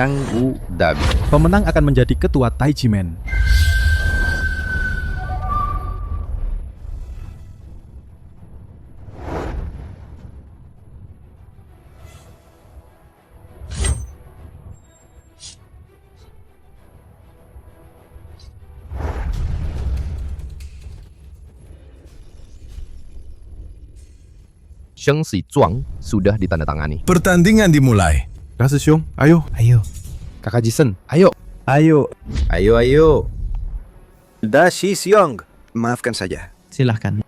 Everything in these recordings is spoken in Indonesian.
Chang Wu Dabi. Pemenang akan menjadi ketua Taiji Men. Sheng Si Zhuang sudah ditandatangani. Pertandingan dimulai. Kak Sisyong, ayo. Kakak Jisen, ayo. Ayo. Ayo. Da Shi Xiong. Maafkan saja. Silahkan.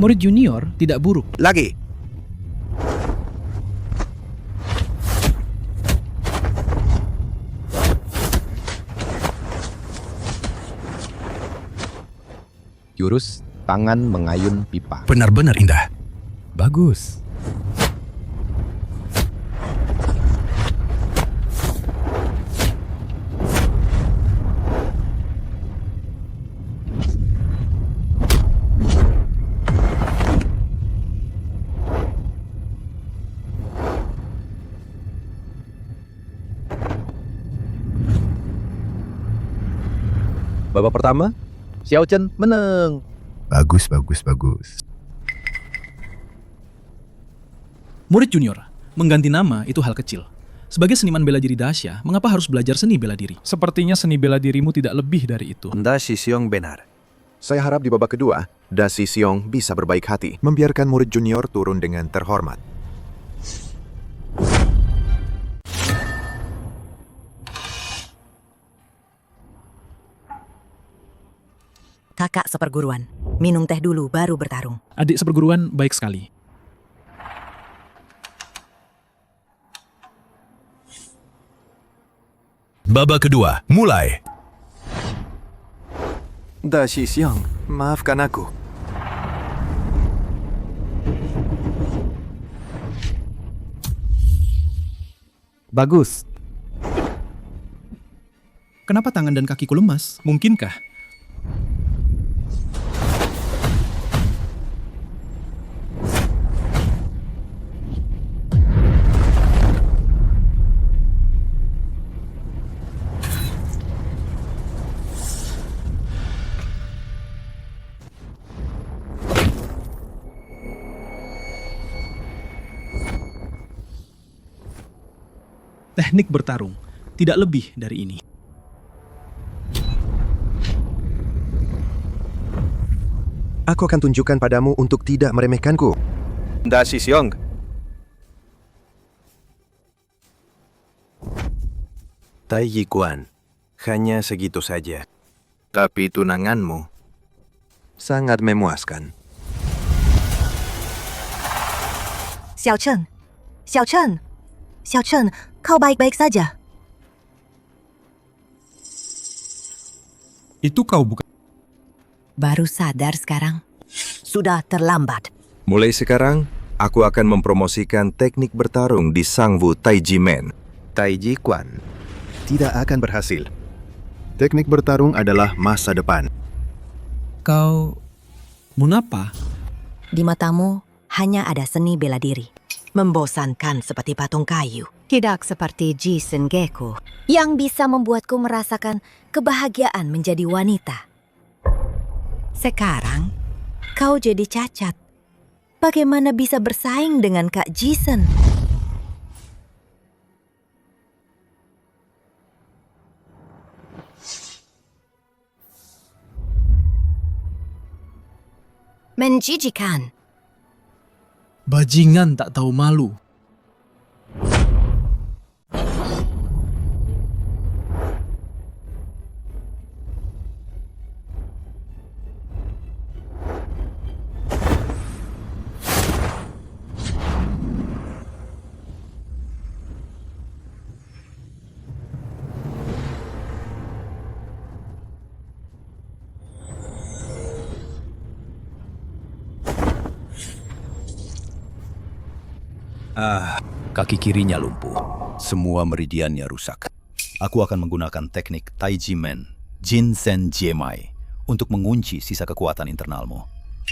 Murid junior tidak buruk. Lagi. Jurus tangan mengayun pipa. Benar-benar indah. Bagus. Babak pertama, Xiao Chen menang. Bagus. Murid junior, mengganti nama itu hal kecil. Sebagai seniman bela diri dahsyat, mengapa harus belajar seni bela diri? Sepertinya seni bela dirimu tidak lebih dari itu. Da Shi Xiong benar. Saya harap di babak kedua, Da Shi Xiong bisa berbaik hati, membiarkan murid junior turun dengan terhormat. Kakak seperguruan, minum teh dulu baru bertarung. Adik seperguruan baik sekali. Babak kedua, mulai. Da Shi Xiong, maafkan aku. Bagus. Kenapa tangan dan kakiku lemas? Mungkinkah? Teknik bertarung, tidak lebih dari ini. Aku akan tunjukkan padamu untuk tidak meremehkanku. Da Shi Xiong. Taiji Quan, hanya segitu saja. Tapi tunanganmu sangat memuaskan. Xiao Chen, kau baik-baik saja. Itu kau bukan. Baru sadar sekarang. Sudah terlambat. Mulai sekarang, aku akan mempromosikan teknik bertarung di Sangwu Taiji Men. Taiji Quan tidak akan berhasil. Teknik bertarung adalah masa depan. Kau... mengapa? Di matamu hanya ada seni bela diri. Membosankan seperti patung kayu. Tidak seperti Jisen Gecko yang bisa membuatku merasakan kebahagiaan menjadi wanita. Sekarang, kau jadi cacat. Bagaimana bisa bersaing dengan Kak Jisen? Menjijikan. Bajingan tak tahu malu. Kaki kirinya lumpuh. Semua meridiannya rusak. Aku akan menggunakan teknik Taiji Men, Jinsen Jiemai, untuk mengunci sisa kekuatan internalmu.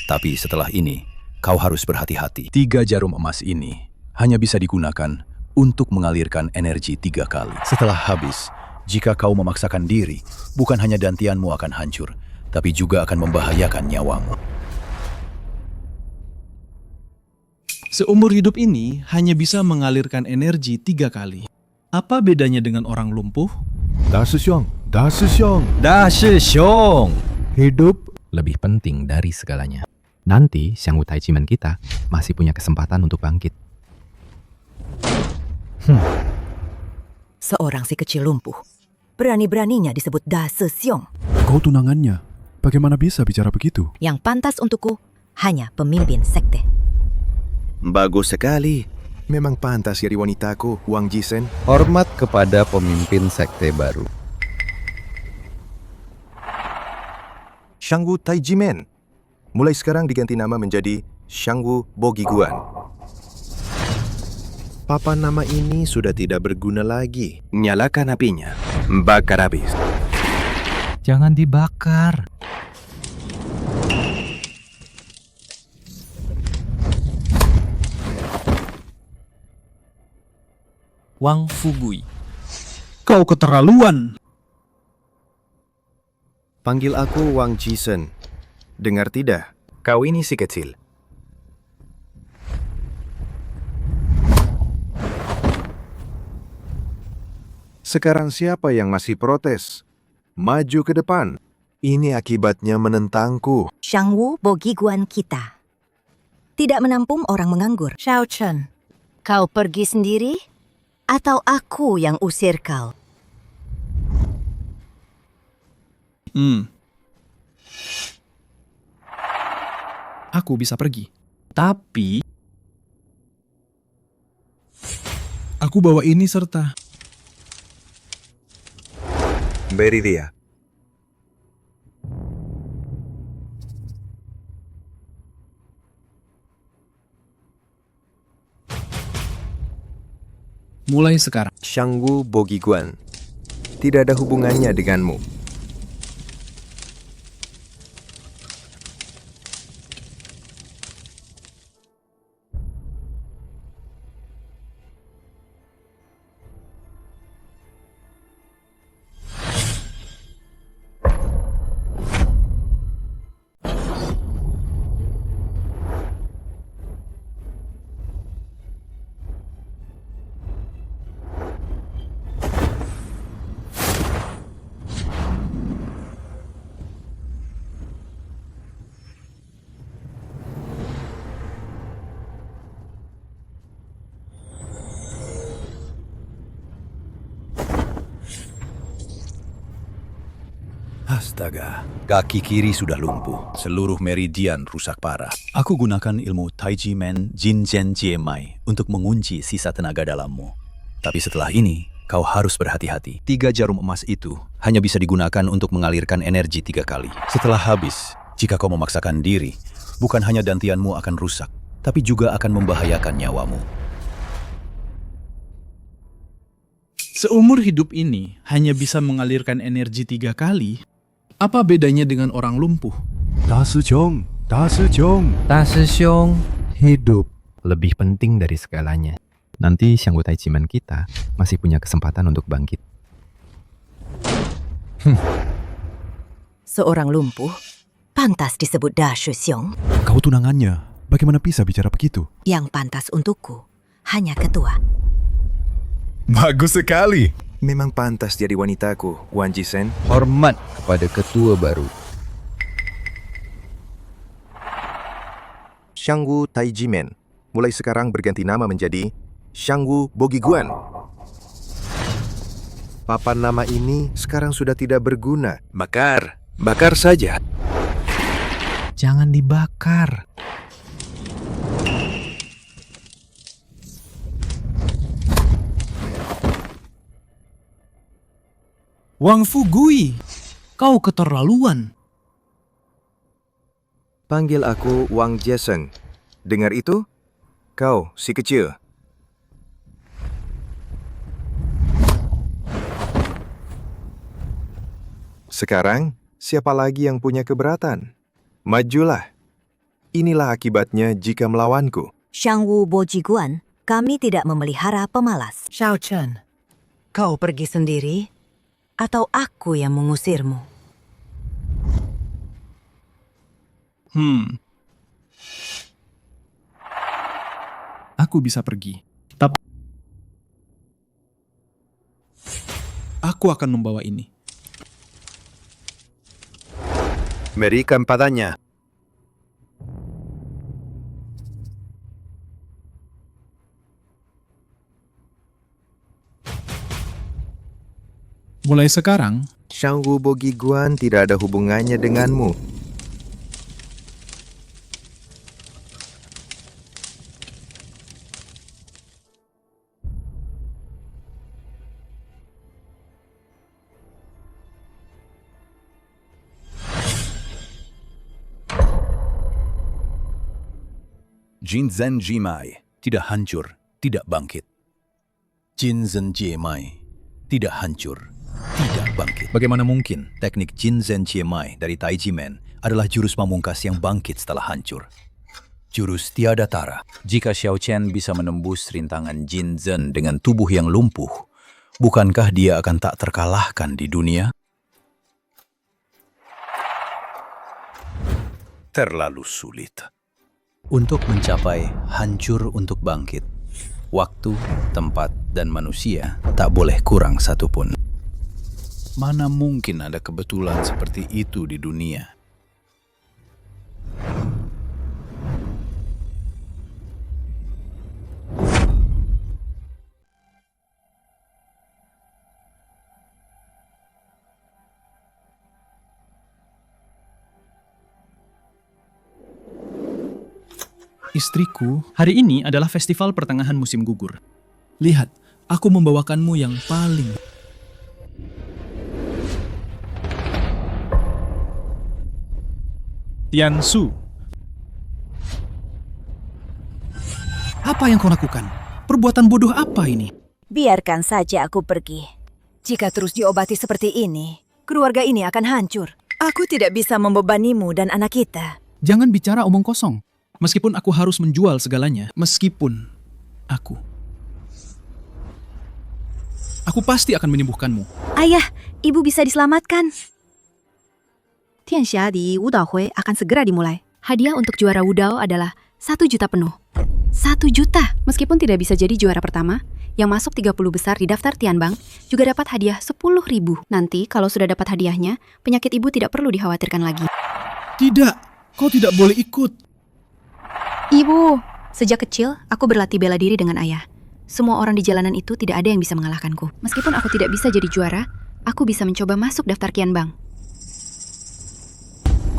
Tapi setelah ini, kau harus berhati-hati. 3 jarum emas ini hanya bisa digunakan untuk mengalirkan energi 3 kali. Setelah habis, jika kau memaksakan diri, bukan hanya dantianmu akan hancur, tapi juga akan membahayakan nyawamu. Seumur hidup ini hanya bisa mengalirkan energi 3 kali. Apa bedanya dengan orang lumpuh? Da Shixiong, Da Shixiong. Da Shixiong. Hidup Lebih penting dari segalanya. Nanti Xiangwu Taijimen kita masih punya kesempatan untuk bangkit. Seorang si kecil lumpuh. Berani-beraninya disebut Da Shixiong. kau tunangannya. Bagaimana bisa bicara begitu? Yang pantas untukku hanya pemimpin sekte. Bagus sekali. Memang pantas jadi wanitaku, Wang Jisen. Hormat kepada pemimpin sekte baru. Xiangwu Taijimen. Mulai sekarang diganti nama menjadi Xiangwu Bogiguan. Papan nama ini sudah tidak berguna lagi. Nyalakan apinya. Bakar habis. Jangan dibakar. Wang Fugui. Kau keterlaluan. Panggil aku Wang Jisen. Dengar tidak? Kau ini si kecil. Sekarang siapa yang masih protes? Maju ke depan. Ini akibatnya menentangku. Xiangwu Bogiguan kita tidak menampung orang menganggur. Xiao Chen, kau pergi sendiri atau aku yang usir kau? Aku bisa pergi. Tapi aku bawa ini serta. Beri dia. Mulai sekarang. Xiangwu Bogiguan. Tidak ada hubungannya denganmu. Astaga, kaki kiri sudah lumpuh. Seluruh meridian rusak parah. Aku gunakan ilmu Taiji Men Jinzen Jiemai untuk mengunci sisa tenaga dalammu. Tapi setelah ini, kau harus berhati-hati. 3 jarum emas itu hanya bisa digunakan untuk mengalirkan energi 3 kali. Setelah habis, jika kau memaksakan diri, bukan hanya dantianmu akan rusak, tapi juga akan membahayakan nyawamu. Seumur hidup ini hanya bisa mengalirkan energi 3 kali. Apa bedanya dengan orang lumpuh? Da Shixiong, Da Shixiong. Da Shixiong, hidup lebih penting dari segalanya. Nanti Xiangwu Taijimen kita masih punya kesempatan untuk bangkit. Seorang lumpuh pantas disebut Da Shixiong. Kau tunangannya. Bagaimana bisa bicara begitu? Yang pantas untukku hanya ketua. Bagus sekali. Memang pantas jadi wanitaku, Wang Jisen. Hormat kepada ketua baru. Xiangwu Taijimen. Mulai sekarang berganti nama menjadi Xiangwu Bogiguan. Papan nama ini sekarang sudah tidak berguna. Bakar. Bakar saja. Jangan dibakar. Wang Fugui, kau keterlaluan. Panggil aku Wang Jisen. Dengar itu? Kau, si kecil. Sekarang, siapa lagi yang punya keberatan? Majulah. Inilah akibatnya jika melawanku. Shangwu Bojiguan, kami tidak memelihara pemalas. Xiao Chen, kau pergi sendiri atau aku yang mengusirmu? Aku bisa pergi. Tapi aku akan membawa ini. Berikan padanya. Mulai sekarang, Shangwu Bojiguan tidak ada hubungannya denganmu. Jinzen Jimai tidak hancur, tidak bangkit. Jinzen Jimai tidak hancur, tidak bangkit. Bagaimana mungkin teknik Jinzen Jimai dari Taiji Men adalah jurus pamungkas yang bangkit setelah hancur? Jurus tiada tara. Jika Xiao Chen bisa menembus rintangan Jinzen dengan tubuh yang lumpuh, bukankah dia akan tak terkalahkan di dunia? Terlalu sulit. Untuk mencapai hancur untuk bangkit, waktu, tempat, dan manusia tak boleh kurang satupun. Mana mungkin ada kebetulan seperti itu di dunia? istriku, hari ini adalah festival pertengahan musim gugur. Lihat, aku membawakanmu yang paling... Tiansu. Apa yang kau lakukan? Perbuatan bodoh apa ini? Biarkan saja aku pergi. Jika terus diobati seperti ini, keluarga ini akan hancur. Aku tidak bisa membebanimu dan anak kita. Jangan bicara omong kosong. Meskipun aku harus menjual segalanya, aku pasti akan menyembuhkanmu. Ayah, ibu bisa diselamatkan. Tianxia di Wudao Hui akan segera dimulai. Hadiah untuk juara Wudao adalah 1 juta penuh. 1 juta. Meskipun tidak bisa jadi juara pertama, yang masuk 30 besar di daftar Tianbang juga dapat hadiah 10.000. Nanti kalau sudah dapat hadiahnya, penyakit ibu tidak perlu dikhawatirkan lagi. Tidak, kau tidak boleh ikut. Ibu, sejak kecil aku berlatih bela diri dengan ayah. Semua orang di jalanan itu tidak ada yang bisa mengalahkanku. Meskipun aku tidak bisa jadi juara, aku bisa mencoba masuk daftar Tianbang.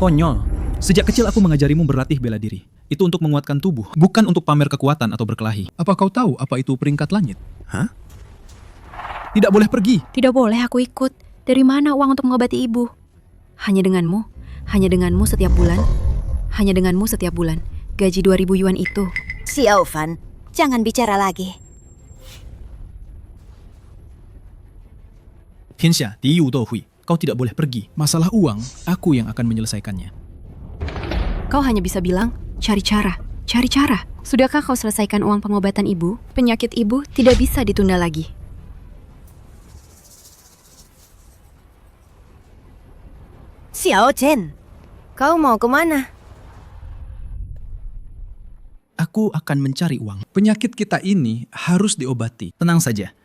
Konyol. Sejak kecil aku mengajarimu berlatih bela diri. Itu untuk menguatkan tubuh, bukan untuk pamer kekuatan atau berkelahi. Apa kau tahu apa itu peringkat langit? Hah? Tidak boleh pergi. Tidak boleh aku ikut. Dari mana uang untuk mengobati ibu? Hanya denganmu setiap bulan. Hanya denganmu setiap bulan. Gaji 2.000 yuan itu. Xiao Fan, jangan bicara lagi. Tianxia di Wudao Hui, kau tidak boleh pergi. Masalah uang, aku yang akan menyelesaikannya. Kau hanya bisa bilang, cari cara. Sudahkah kau selesaikan uang pengobatan ibu? Penyakit ibu tidak bisa ditunda lagi. Xiao Chen, kau mau kemana? Aku akan mencari uang. Penyakit kita ini harus diobati. Tenang saja.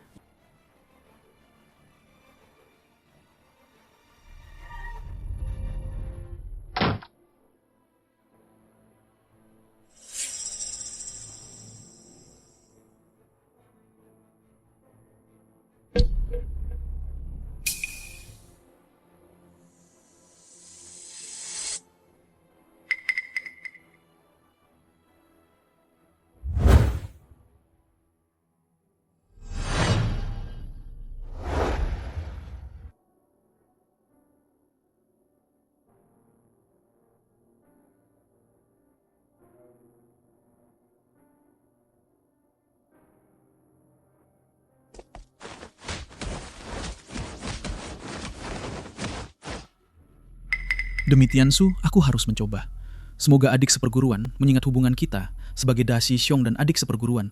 Demi Tiansu, aku harus mencoba. Semoga adik seperguruan mengingat hubungan kita sebagai Da Shixiong dan adik seperguruan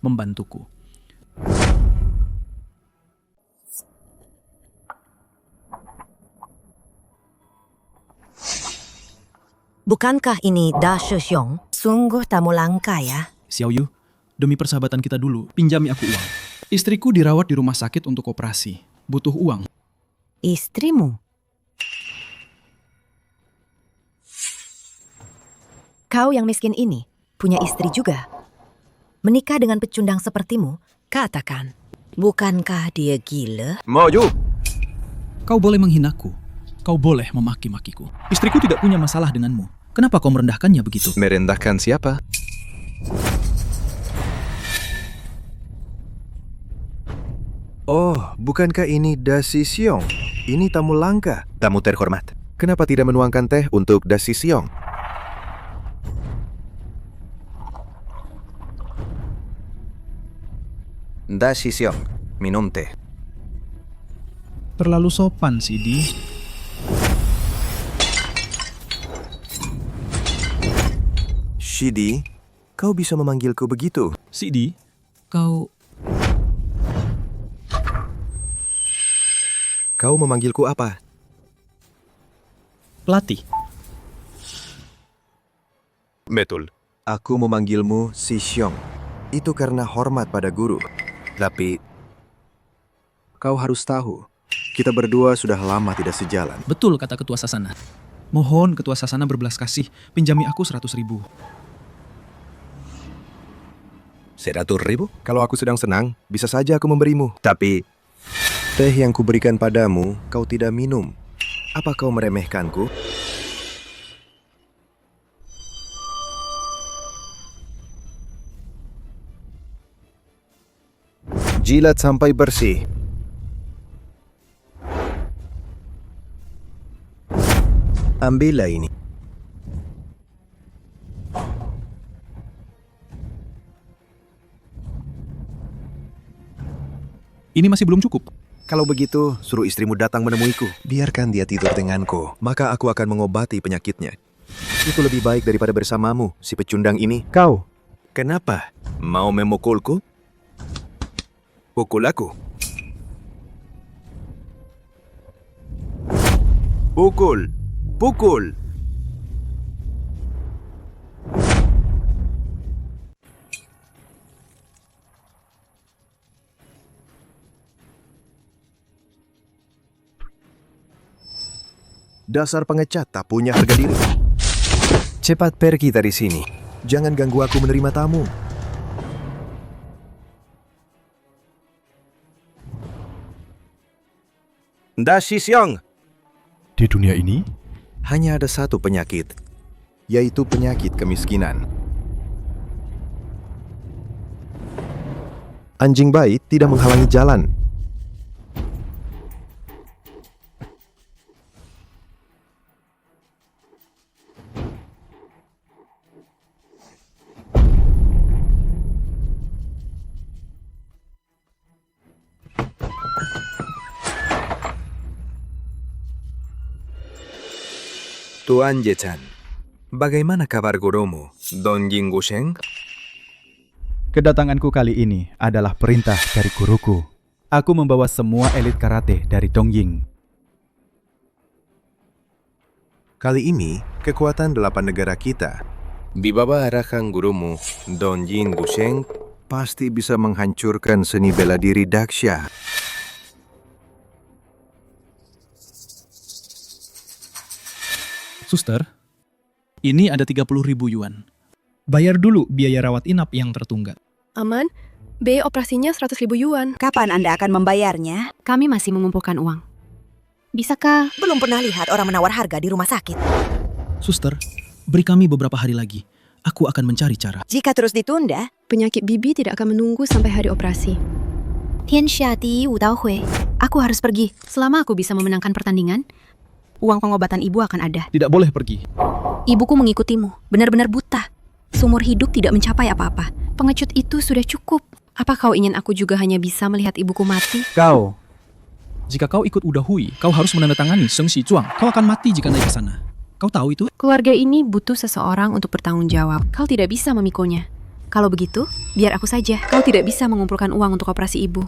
membantuku. Bukankah ini Da Shixiong? Sungguh tamu langka ya. Xiao Yu, demi persahabatan kita dulu, pinjami aku uang. Istriku dirawat di rumah sakit untuk operasi. Butuh uang. Istrimu? Kau yang miskin ini punya istri juga. Menikah dengan pecundang sepertimu, katakan, bukankah dia gila? Moju! Kau boleh menghinaku. Kau boleh memaki-makiku. Istriku tidak punya masalah denganmu. Kenapa kau merendahkannya begitu? Merendahkan siapa? Oh, bukankah ini Da Shixiong? Ini tamu langka. Tamu terhormat. Kenapa tidak menuangkan teh untuk Da Shixiong? Da Shixiong, minum teh. Terlalu sopan, Sidi. Shidi, kau bisa memanggilku begitu? Sidi, kau... Kau memanggilku apa? Pelatih. Betul. Aku memanggilmu Shixiong. Itu karena hormat pada guru. Tapi, kau harus tahu, kita berdua sudah lama tidak sejalan. Betul kata Ketua Sasana. Mohon Ketua Sasana berbelas kasih, pinjami aku 100.000. 100.000? Kalau aku sedang senang, bisa saja aku memberimu. Tapi, teh yang kuberikan padamu, kau tidak minum. Apa kau meremehkanku? Jilat sampai bersih. Ambillah ini. Ini masih belum cukup. Kalau begitu, suruh istrimu datang menemuiku. Biarkan dia tidur denganku, maka aku akan mengobati penyakitnya. Itu lebih baik daripada bersamamu, si pecundang ini. Kau, kenapa? Mau memukulku? Pukul aku. Pukul! Pukul! Dasar pengecat tak punya harga diri. Cepat pergi dari sini. Jangan ganggu aku menerima tamu. Da Shixiong. Di dunia ini, Hanya ada satu penyakit, yaitu penyakit kemiskinan. Anjing baik tidak menghalangi jalan. Tuan Ye-chan, bagaimana kabar gurumu, Don Jinggu Sheng? Kedatanganku kali ini adalah perintah dari guruku. Aku membawa semua elit karate dari Dongying. Kali ini, kekuatan 8 negara kita, di bawah arahan gurumu, Don Jinggu Sheng, pasti bisa menghancurkan seni bela diri Daksha. Suster, ini ada 30.000 yuan. Bayar dulu biaya rawat inap yang tertunggak. Aman, biaya operasinya 100.000 yuan. Kapan Anda akan membayarnya? Kami masih mengumpulkan uang. Bisakah? Belum pernah lihat orang menawar harga di rumah sakit. Suster, beri kami beberapa hari lagi. Aku akan mencari cara. Jika terus ditunda, Penyakit bibi tidak akan menunggu sampai hari operasi. Tianxia Di Wu Dao Hui. Aku harus pergi. Selama aku bisa memenangkan pertandingan, uang pengobatan ibu akan ada. Tidak boleh pergi. Ibuku mengikutimu, benar-benar buta. Seumur hidup tidak mencapai apa-apa. Pengecut itu sudah cukup. Apa kau ingin aku juga hanya bisa melihat ibuku mati? Jika kau ikut Uda Hui, kau harus menandatangani Seng Si Zhuang. Kau akan mati jika naik ke sana. Kau tahu itu? Keluarga ini butuh seseorang untuk bertanggung jawab. Kau tidak bisa memikulnya. Kalau begitu, biar aku saja. Kau tidak bisa mengumpulkan uang untuk operasi ibu.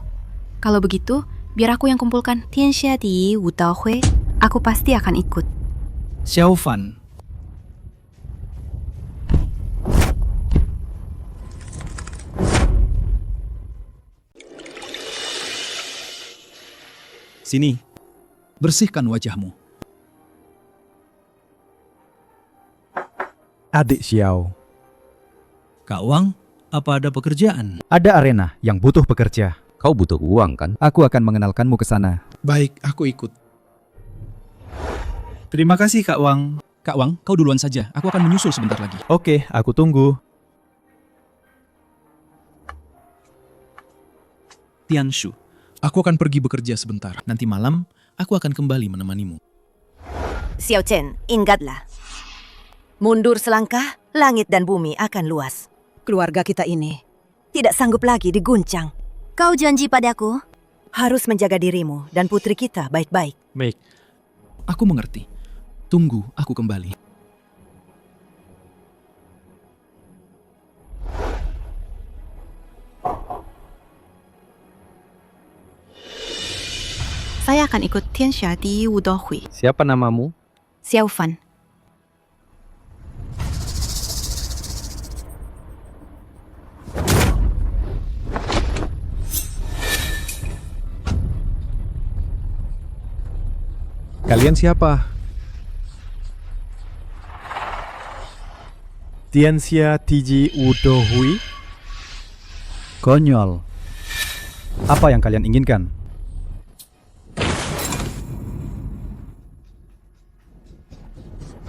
Kalau begitu, biar aku yang kumpulkan. Tianxia di Wu Dao Hui. Aku pasti akan ikut. Xiao Fan. Sini, bersihkan wajahmu. Adik Xiao, Kak Wang, apa ada pekerjaan? ada arena yang butuh pekerja. Kau butuh uang kan? Aku akan mengenalkanmu ke sana. Baik, aku ikut. Terima kasih, Kak Wang. Kak Wang, kau duluan saja. Aku akan menyusul sebentar lagi. Oke, aku tunggu. Tianshu, aku akan pergi bekerja sebentar. Nanti malam, aku akan kembali menemanimu. Xiao Chen, ingatlah. Mundur selangkah, langit dan bumi akan luas. Keluarga kita ini tidak sanggup lagi diguncang. Kau janji padaku harus menjaga dirimu dan putri kita baik-baik. Baik. Aku mengerti. Tunggu aku kembali. Saya akan ikut Tianxia di Wu Dao Hui. Siapa namamu? Xiao Fan. Kalian siapa? Tianxia Tiji Wudo Hui? Konyol. Apa yang kalian inginkan?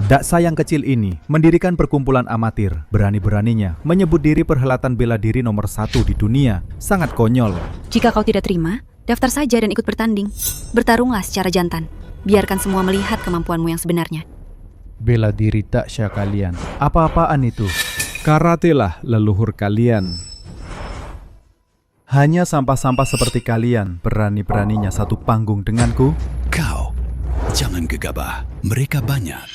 Daksa yang kecil ini mendirikan perkumpulan amatir, berani-beraninya menyebut diri perhelatan bela diri nomor 1 di dunia. Sangat konyol. Jika kau tidak terima, daftar saja dan ikut bertanding. Bertarunglah secara jantan. Biarkan semua melihat kemampuanmu yang sebenarnya. Bela diri Daksha kalian. Apa-apaan itu? Karate lah leluhur kalian. Hanya sampah-sampah seperti kalian berani-beraninya satu panggung denganku. Kau, jangan gegabah. Mereka banyak.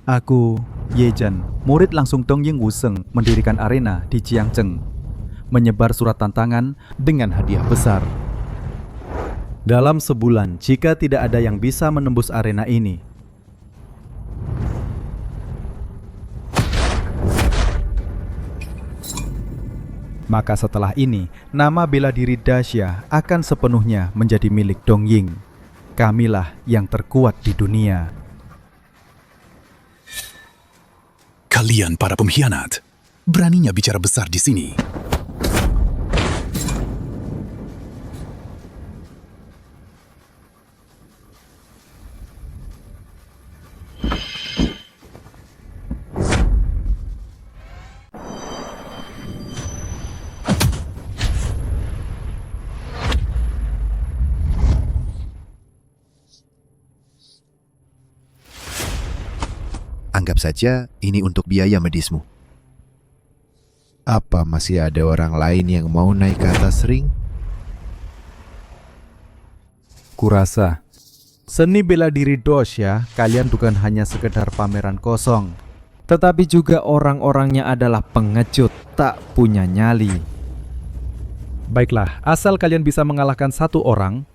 Aku, Yejan, murid langsung Dongying Wuseng, mendirikan arena di Jiangzheng. Menyebar surat tantangan dengan hadiah besar. Dalam sebulan, jika tidak ada yang bisa menembus arena ini, maka setelah ini, nama bela diri Daxia akan sepenuhnya menjadi milik Dongying. Kamilah yang terkuat di dunia. Kalian para pengkhianat. Beraninya bicara besar di sini. Anggap saja ini untuk biaya medismu. Apa masih ada orang lain yang mau naik ke atas ring? Kurasa, seni bela diri Daxia kalian bukan hanya sekedar pameran kosong, tetapi juga orang-orangnya adalah pengecut tak punya nyali. Baiklah, asal kalian bisa mengalahkan satu orang,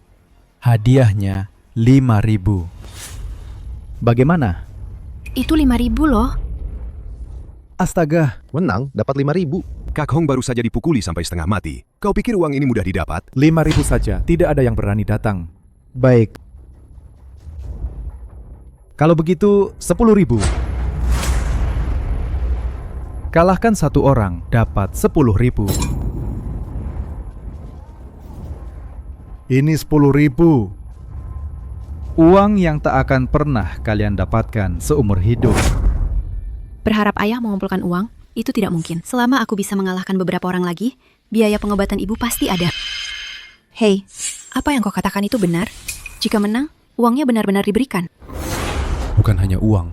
hadiahnya 5.000. Bagaimana? Itu 5.000 loh. Astaga, Menang dapat 5.000. Kak Hong baru saja dipukuli sampai setengah mati. Kau pikir uang ini mudah didapat? 5.000 saja, tidak ada yang berani datang. Baik. Kalau begitu, 10.000. Kalahkan satu orang, dapat 10.000. Ini 10.000. Uang yang tak akan pernah kalian dapatkan seumur hidup. Berharap ayah mengumpulkan uang, itu tidak mungkin. Selama aku bisa mengalahkan beberapa orang lagi, biaya pengobatan ibu pasti ada. Hei, apa yang kau katakan itu benar? Jika menang, uangnya benar-benar diberikan. Bukan hanya uang.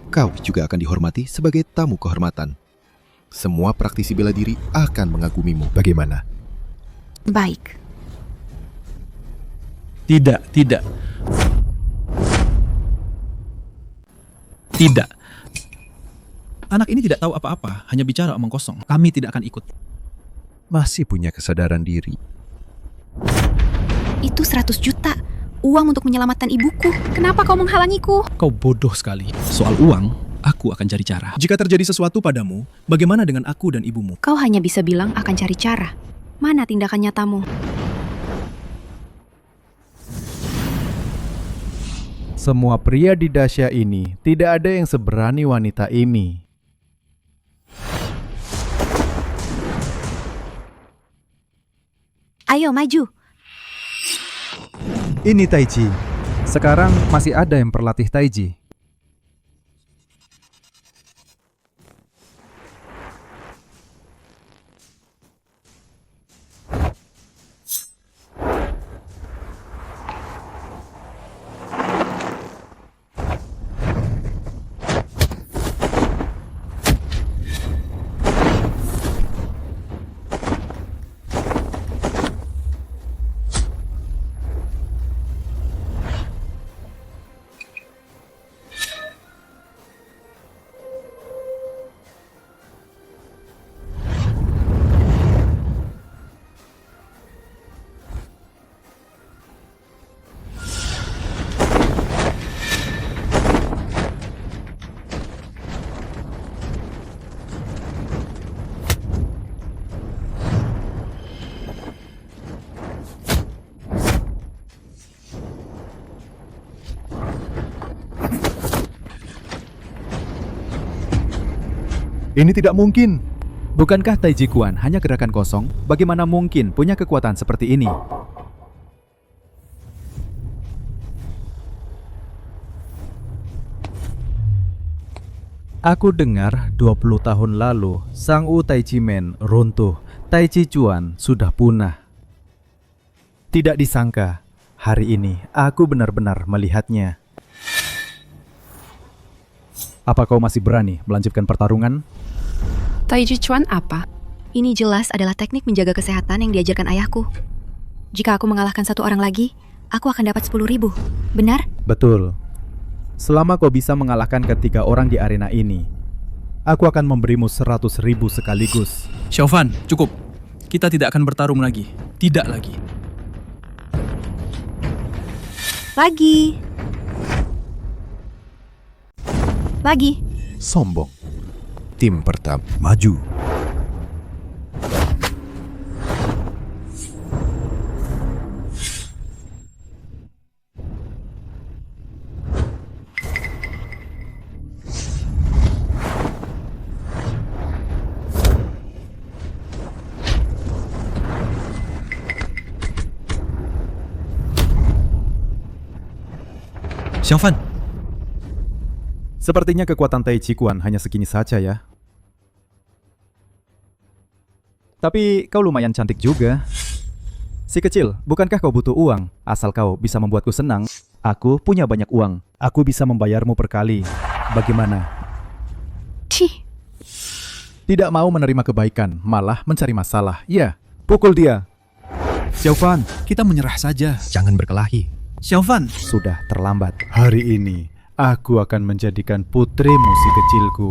Kau juga akan dihormati sebagai tamu kehormatan. Semua praktisi bela diri akan mengagumimu. Bagaimana? Baik. Tidak, tidak. Tidak. Anak ini tidak tahu apa-apa, hanya bicara omong kosong. Kami tidak akan ikut. Masih punya kesadaran diri. Itu 100 juta. Uang untuk menyelamatkan ibuku. Kenapa kau menghalangiku? Kau bodoh sekali. Soal uang, aku akan cari cara. Jika terjadi sesuatu padamu, bagaimana dengan aku dan ibumu? Kau hanya bisa bilang akan cari cara. Mana tindakan nyatamu? Semua pria di Dasya ini tidak ada yang seberani wanita ini. Ayo maju. Ini Taiji. Sekarang masih ada yang berlatih Taiji. Ini tidak mungkin. Bukankah Taiji Quan hanya gerakan kosong? Bagaimana mungkin punya kekuatan seperti ini? Aku dengar 20 tahun lalu Sang Wu Taiji Men runtuh. Taiji Chuan sudah punah. Tidak disangka, hari ini aku benar-benar melihatnya. Apa kau masih berani melanjutkan pertarungan? Taiji Chuan apa? Ini jelas adalah teknik menjaga kesehatan yang diajarkan ayahku. Jika aku mengalahkan satu orang lagi, aku akan dapat 10.000. Benar? Betul. Selama kau bisa mengalahkan ketiga orang di arena ini, aku akan memberimu 100.000 sekaligus. Xiaofan, cukup. Kita tidak akan bertarung lagi. Tidak lagi. Lagi. Lagi. Sombong. Tim pertama maju. Xiaofan, Sepertinya kekuatan Taiji Quan hanya segini saja ya. Tapi kau lumayan cantik juga. Si kecil, bukankah kau butuh uang? Asal kau bisa membuatku senang. Aku punya banyak uang. Aku bisa membayarmu per kali. Bagaimana? Cih, Tidak mau menerima kebaikan, malah mencari masalah. Ya, pukul dia. Xiaofan, kita menyerah saja. Jangan berkelahi. Xiaofan, Sudah terlambat. Hari ini, aku akan menjadikan putrimu si kecilku.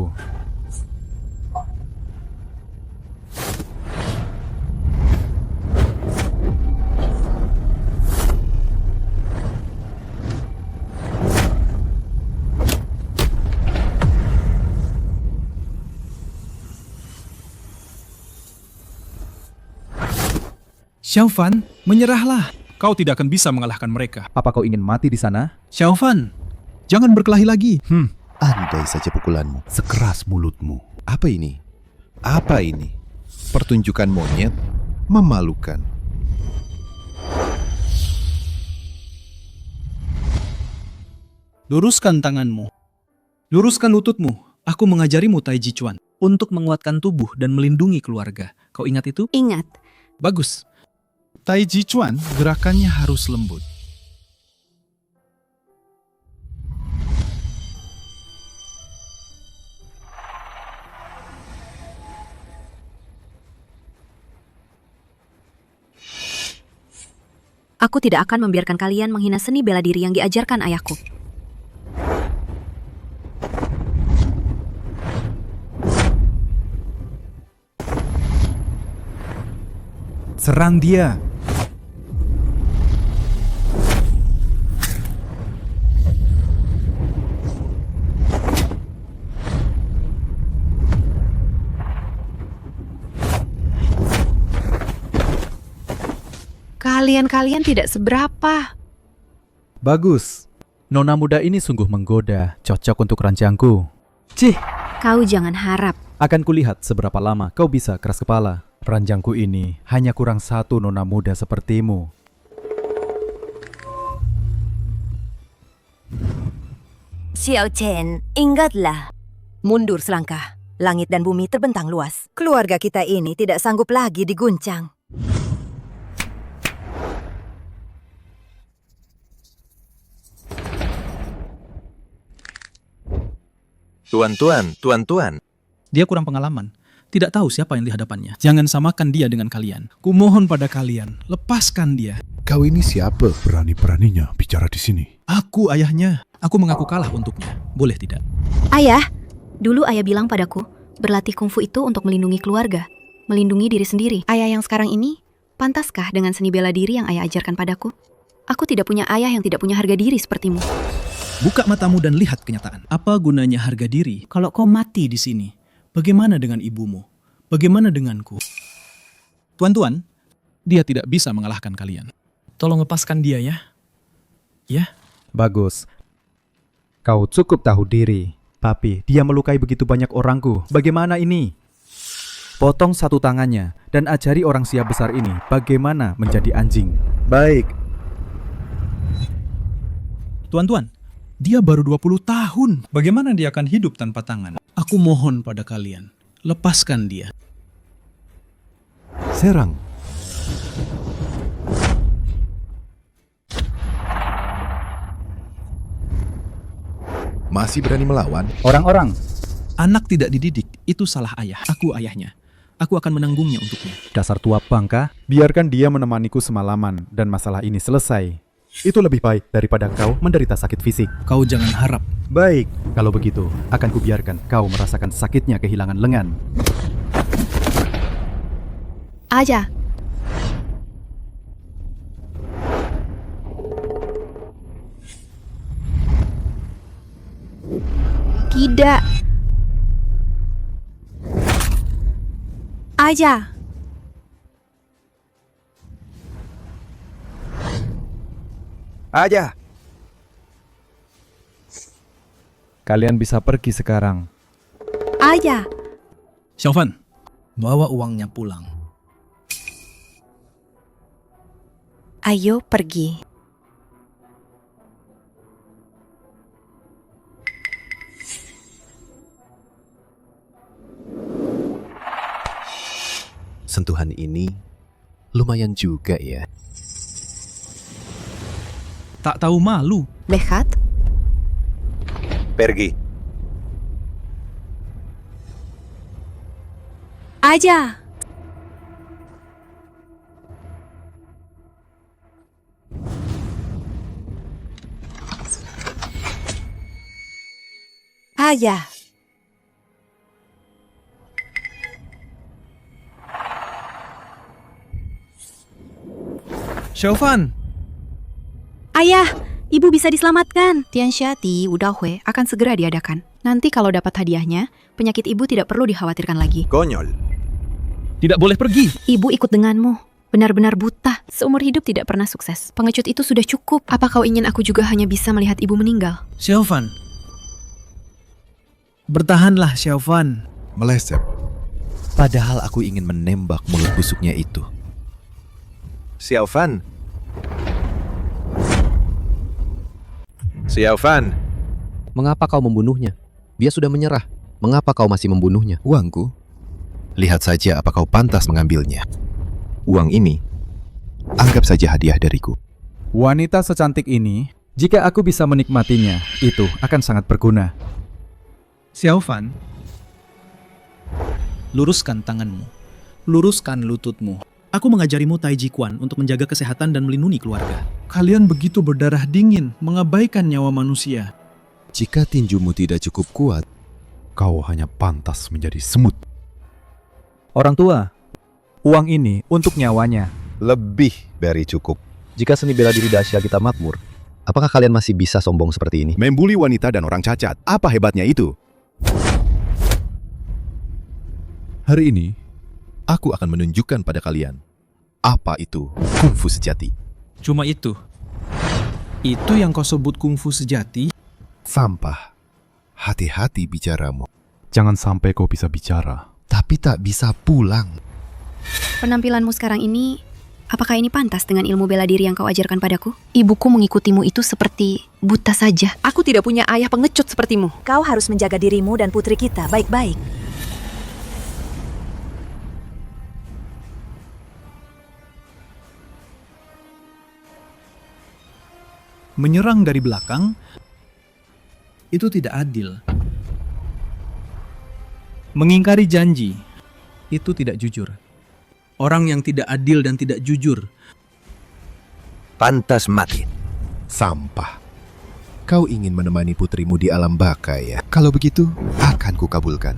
Xiaofan, menyerahlah. Kau tidak akan bisa mengalahkan mereka. Apa kau ingin mati di sana? Xiaofan, jangan berkelahi lagi. Andai saja pukulanmu sekeras mulutmu. Apa ini? Apa ini? Pertunjukan monyet? Memalukan. Luruskan tanganmu. Luruskan lututmu. Aku mengajarimu Taiji Chuan untuk menguatkan tubuh dan melindungi keluarga. Kau ingat itu? ingat. Bagus. Taiji Chuan gerakannya harus lembut. Aku tidak akan membiarkan kalian menghina seni bela diri yang diajarkan ayahku. Serang dia! Kalian tidak seberapa. Bagus. Nona muda ini sungguh menggoda, cocok untuk ranjangku. Cih, Kau jangan harap. akan kulihat seberapa lama kau bisa keras kepala. Ranjangku ini hanya kurang satu nona muda sepertimu. Xiao Chen, ingatlah. Mundur selangkah. Langit dan bumi terbentang luas. Keluarga kita ini tidak sanggup lagi diguncang. Tuan-tuan. Dia kurang pengalaman. Tidak tahu siapa yang di hadapannya. Jangan samakan dia dengan kalian. Kumohon pada kalian, lepaskan dia. Kau ini siapa? Berani-beraninya bicara di sini. Aku ayahnya. Aku mengaku kalah untuknya. Boleh tidak? Ayah, dulu ayah bilang padaku, berlatih kungfu itu untuk melindungi keluarga, melindungi diri sendiri. Ayah yang sekarang ini, pantaskah dengan seni bela diri yang ayah ajarkan padaku? Aku tidak punya ayah yang tidak punya harga diri sepertimu. Buka matamu dan lihat kenyataan. Apa gunanya harga diri kalau kau mati di sini? Bagaimana dengan ibumu? Bagaimana denganku? Tuan-tuan, dia tidak bisa mengalahkan kalian. Tolong lepaskan dia ya. Ya? Bagus. Kau cukup tahu diri. Tapi dia melukai begitu banyak orangku. Bagaimana ini? Potong satu tangannya dan ajari orang siap besar ini bagaimana menjadi anjing. Baik. Tuan-tuan, dia baru 20 tahun. Bagaimana dia akan hidup tanpa tangan? Aku mohon pada kalian, lepaskan dia. Serang. Masih berani melawan? Orang-orang, Anak tidak dididik, itu salah ayah. Aku ayahnya. Aku akan menanggungnya untuknya. dasar tua bangka, biarkan dia menemaniku semalaman dan masalah ini selesai. Itu lebih baik daripada kau menderita sakit fisik. Kau jangan harap. Baik, kalau begitu akan kubiarkan kau merasakan sakitnya kehilangan lengan. Aja. Tidak. Aja. Aja. Kalian bisa pergi sekarang. Aja. Xiaofan, bawa uangnya pulang. Ayo pergi. Sentuhan ini lumayan juga ya. Tak tahu malu. Lihat, Pergi. Aja. ayah. Xiaofan, Ayah, ibu bisa diselamatkan. Tianxiati Wudaohui akan segera diadakan. Nanti kalau dapat hadiahnya, penyakit ibu tidak perlu dikhawatirkan lagi. Konyol. tidak boleh pergi. Ibu ikut denganmu. Benar-benar buta. Seumur hidup tidak pernah sukses. Pengecut itu sudah cukup. Apa kau ingin aku juga hanya bisa melihat ibu meninggal? Xiaofan. Bertahanlah, Xiaofan. Meleset. Padahal aku ingin menembak mulut busuknya itu. Xiaofan. Xiaofan. Mengapa kau membunuhnya? Dia sudah menyerah. Mengapa kau masih membunuhnya? Uangku? Lihat saja apa kau pantas mengambilnya. Uang ini, anggap saja hadiah dariku. Wanita secantik ini, jika aku bisa menikmatinya, itu akan sangat berguna. Xiaofan, luruskan tanganmu. Luruskan lututmu. Aku mengajarimu Tai Chi Quan untuk menjaga kesehatan dan melindungi keluarga. Kalian begitu berdarah dingin, mengabaikan nyawa manusia. Jika tinjumu tidak cukup kuat, Kau hanya pantas menjadi semut. Orang tua, uang ini untuk nyawanya. lebih dari cukup. Jika seni bela diri Dacia kita makmur, apakah kalian masih bisa sombong seperti ini? Membuli wanita dan orang cacat. Apa hebatnya itu? Hari ini, aku akan menunjukkan pada kalian apa itu kungfu sejati. Cuma itu. Itu yang kau sebut kungfu sejati? Sampah. Hati-hati bicaramu. Jangan sampai kau bisa bicara. Tapi tak bisa pulang. Penampilanmu sekarang ini, apakah ini pantas dengan ilmu bela diri yang kau ajarkan padaku? Ibuku mengikutimu itu seperti buta saja. Aku tidak punya ayah pengecut sepertimu. Kau harus menjaga dirimu dan putri kita baik-baik. Menyerang dari belakang itu tidak adil. Mengingkari janji itu tidak jujur. Orang yang tidak adil dan tidak jujur Pantas mati. Sampah. Kau ingin menemani putrimu di alam baka ya? Kalau begitu, akan kukabulkan.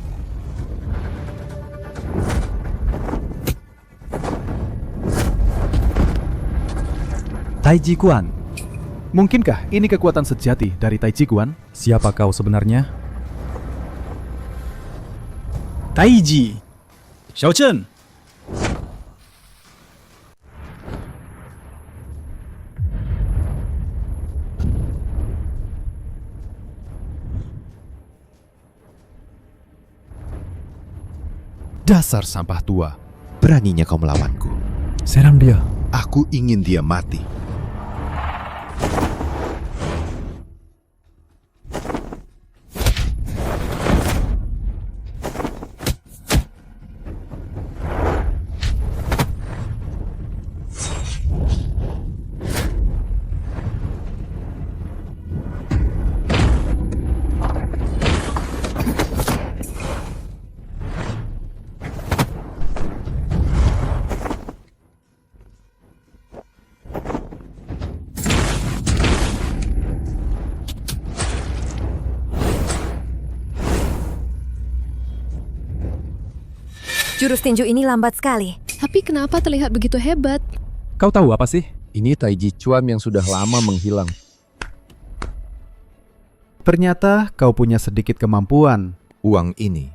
Tai Chi Quan. Mungkinkah ini kekuatan sejati dari Tai Chi Quan? Siapa kau sebenarnya? Tai Chi. Xiao Chen. Dasar sampah tua. Beraninya kau melawanku. Serang dia. Aku ingin dia mati. Jurus tinju ini lambat sekali. Tapi kenapa terlihat begitu hebat? Kau tahu apa sih? Ini Tai Chi Chuan yang sudah lama menghilang. Ternyata kau punya sedikit kemampuan. Uang ini,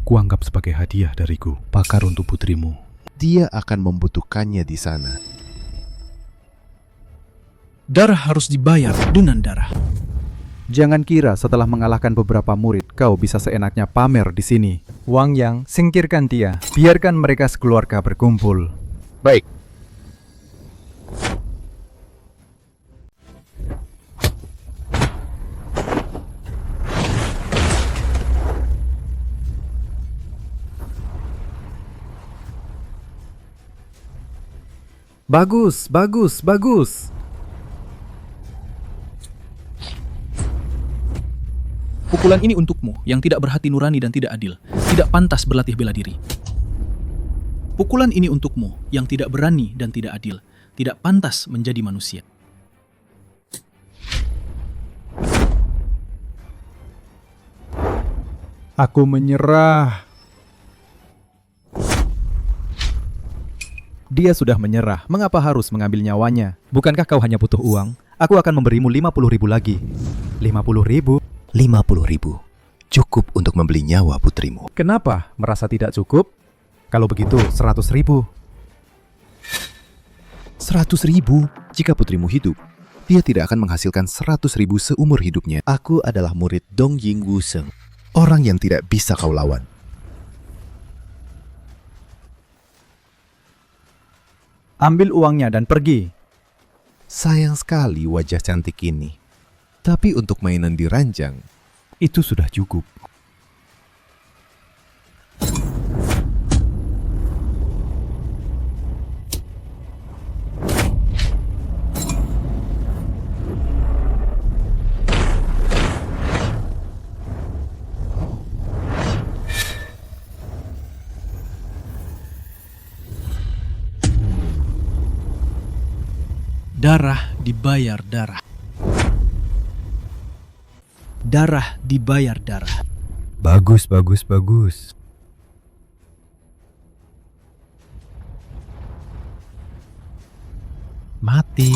Kuanggap sebagai hadiah dariku. Pakar untuk putrimu. dia akan membutuhkannya di sana. Darah harus dibayar dengan darah. Jangan kira setelah mengalahkan beberapa murid, kau bisa seenaknya pamer di sini. Wang Yang, singkirkan dia. Biarkan mereka sekeluarga berkumpul. Baik. Bagus, bagus, bagus. Pukulan ini untukmu yang tidak berhati nurani dan tidak adil. Tidak pantas berlatih bela diri. Pukulan ini untukmu yang tidak berani dan tidak adil. Tidak pantas menjadi manusia. Aku menyerah. Dia sudah menyerah. Mengapa harus mengambil nyawanya? Bukankah kau hanya butuh uang? Aku akan memberimu 50.000 lagi. 50.000? 50.000 cukup untuk membeli nyawa putrimu. Kenapa merasa tidak cukup? Kalau begitu 100.000. 100.000? Jika putrimu hidup, dia tidak akan menghasilkan 100.000 seumur hidupnya. Aku adalah murid Dong Ying Wuseng, orang yang tidak bisa kau lawan. Ambil uangnya dan pergi. Sayang sekali wajah cantik ini. Tapi untuk mainan di ranjang, Itu sudah cukup. Darah dibayar darah. Darah dibayar darah. Bagus, bagus, bagus. Mati.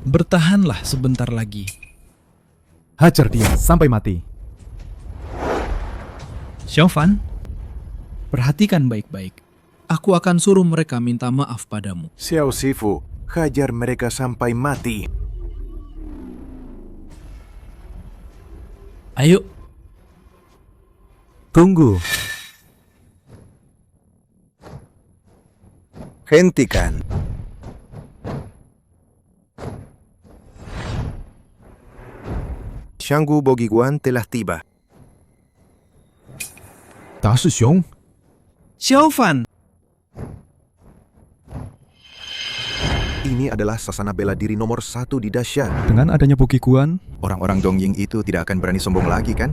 Bertahanlah sebentar lagi. Hajar dia sampai mati. Xiaofan, perhatikan baik-baik. Aku akan suruh mereka minta maaf padamu. Xiao Sifu, hajar mereka sampai mati. Ayo, Tunggu. Hentikan. Shanggu Bogiguan telah tiba. 大师兄， Xiaofan. Ini adalah sasana bela diri nomor 1 di Dasha. dengan adanya Bogiguan, Orang-orang Dongying itu tidak akan berani sombong lagi, kan?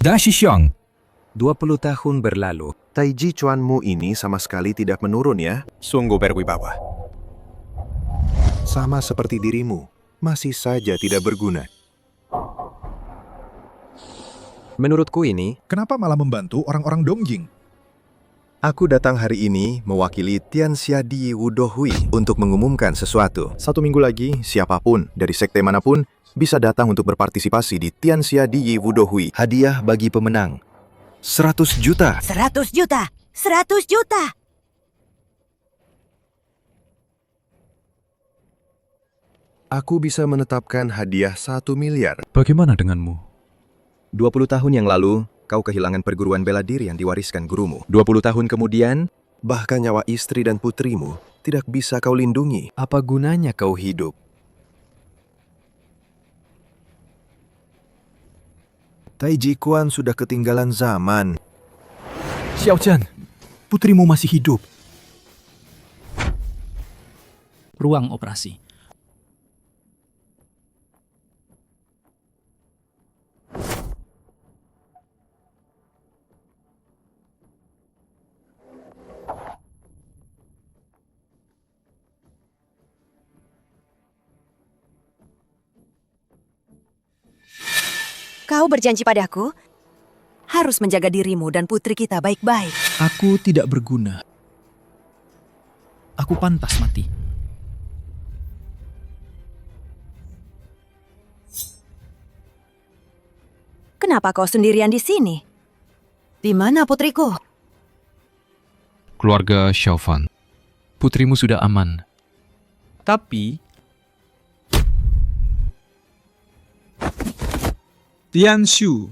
大师兄， 20 tahun berlalu, Taiji Chuanmu ini sama sekali tidak menurun ya. Sungguh berwibawa. Sama seperti dirimu, masih saja tidak berguna. Menurutku ini, kenapa malah membantu orang-orang Dongying? Aku datang hari ini mewakili Tianxia Di Wudohui untuk mengumumkan sesuatu. 1 minggu lagi, siapapun dari sekte manapun bisa datang untuk berpartisipasi di Tianxia Di Wudohui. Hadiah bagi pemenang 100 juta. 100 juta! 100 juta! Aku bisa menetapkan hadiah 1 miliar. Bagaimana denganmu? 20 tahun yang lalu, kau kehilangan perguruan bela diri yang diwariskan gurumu. 20 tahun kemudian, bahkan nyawa istri dan putrimu tidak bisa kau lindungi. Apa gunanya kau hidup? Taiji Quan sudah ketinggalan zaman. Xiao Chen, putrimu masih hidup. Ruang operasi. Kau berjanji padaku harus menjaga dirimu dan putri kita baik-baik. Aku tidak berguna. Aku pantas mati. Kenapa kau sendirian di sini? Di mana putriku? Keluarga Xiaofan, putrimu sudah aman. Tapi Tianshu,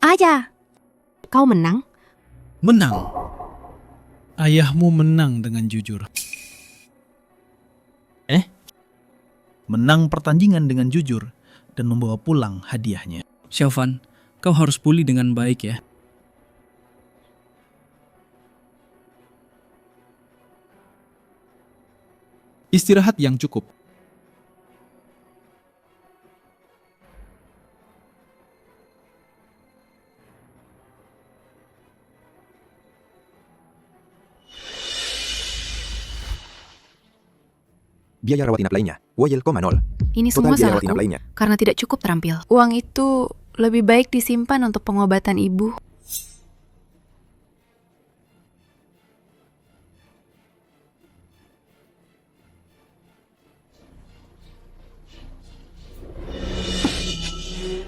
Ayah, kau menang? menang. Ayahmu menang dengan jujur. Menang pertandingan dengan jujur dan membawa pulang hadiahnya. Xiaofan, kau harus pulih dengan baik ya. Istirahat yang cukup. Biaya rawat inap lainnya, 0,0. Ini Total semua biaya rawat salahku inap lainnya. karena tidak cukup terampil. Uang itu lebih baik disimpan untuk pengobatan ibu.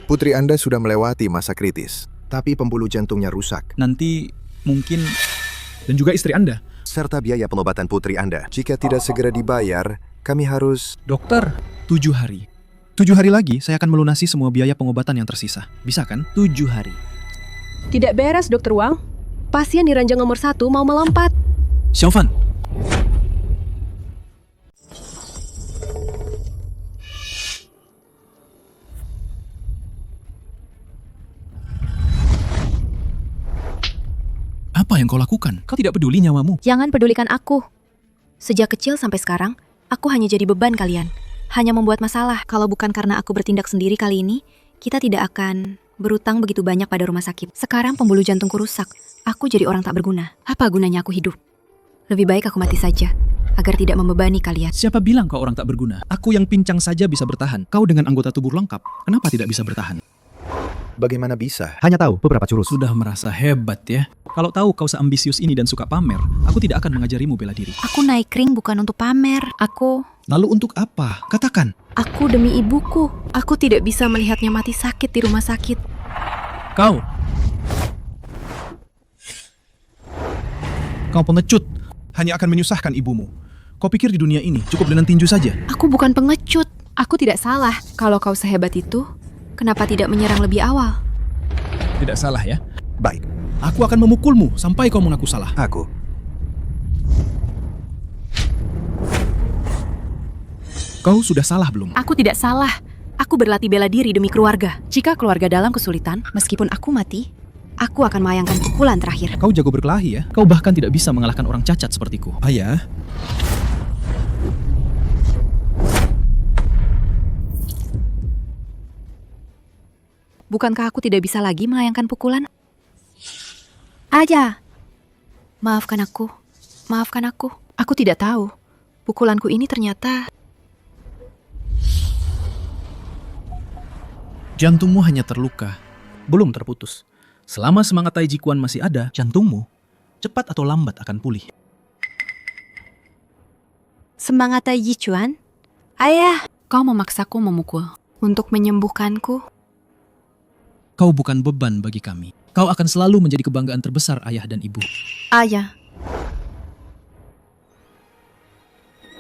Putri Anda sudah melewati masa kritis, tapi pembuluh jantungnya rusak. Nanti mungkin dan juga istri Anda. Serta biaya pengobatan putri Anda. Jika tidak segera dibayar, kami harus... Dokter, 7 hari. 7 hari lagi saya akan melunasi semua biaya pengobatan yang tersisa. Bisa kan? 7 hari. Tidak beres, Dokter Wang. Pasien di ranjang nomor 1 mau melompat. Xiaofan, apa yang kau lakukan? Kau tidak peduli nyawamu. Jangan pedulikan aku. Sejak kecil sampai sekarang, aku hanya jadi beban kalian. Hanya membuat masalah. Kalau bukan karena aku bertindak sendiri kali ini, kita tidak akan berutang begitu banyak pada rumah sakit. Sekarang pembuluh jantungku rusak. Aku jadi orang tak berguna. Apa gunanya aku hidup? Lebih baik aku mati saja, agar tidak membebani kalian. Siapa bilang kau orang tak berguna? Aku yang pincang saja bisa bertahan. Kau dengan anggota tubuh lengkap, kenapa tidak bisa bertahan? Bagaimana bisa? Hanya tahu beberapa jurus. Sudah merasa hebat ya. Kalau tahu kau seambisius ini dan suka pamer, aku tidak akan mengajarimu bela diri. Aku naik ring bukan untuk pamer. Lalu untuk apa? Katakan. Aku demi ibuku. Aku tidak bisa melihatnya mati sakit di rumah sakit. Kau pengecut. Hanya akan menyusahkan ibumu. Kau pikir di dunia ini cukup dengan tinju saja? Aku bukan pengecut. Aku tidak salah. Kalau kau sehebat itu, kenapa tidak menyerang lebih awal? Tidak salah ya? Baik. Aku akan memukulmu sampai kau mengaku salah. Aku. Kau sudah salah belum? Aku tidak salah. Aku berlatih bela diri demi keluarga. Jika keluarga dalam kesulitan, meskipun aku mati, aku akan melayangkan pukulan terakhir. Kau jago berkelahi ya? Kau bahkan tidak bisa mengalahkan orang cacat sepertiku. Ayah. Bukankah aku tidak bisa lagi melayangkan pukulan? Aja. Maafkan aku. Maafkan aku. Aku tidak tahu. Pukulanku ini ternyata... Jantungmu hanya terluka, belum terputus. Selama semangat Taiji Quan masih ada, jantungmu cepat atau lambat akan pulih. Semangat Taiji Quan? Ayah, kau memaksaku memukul untuk menyembuhkanku. Kau bukan beban bagi kami. Kau akan selalu menjadi kebanggaan terbesar ayah dan ibu. Ayah.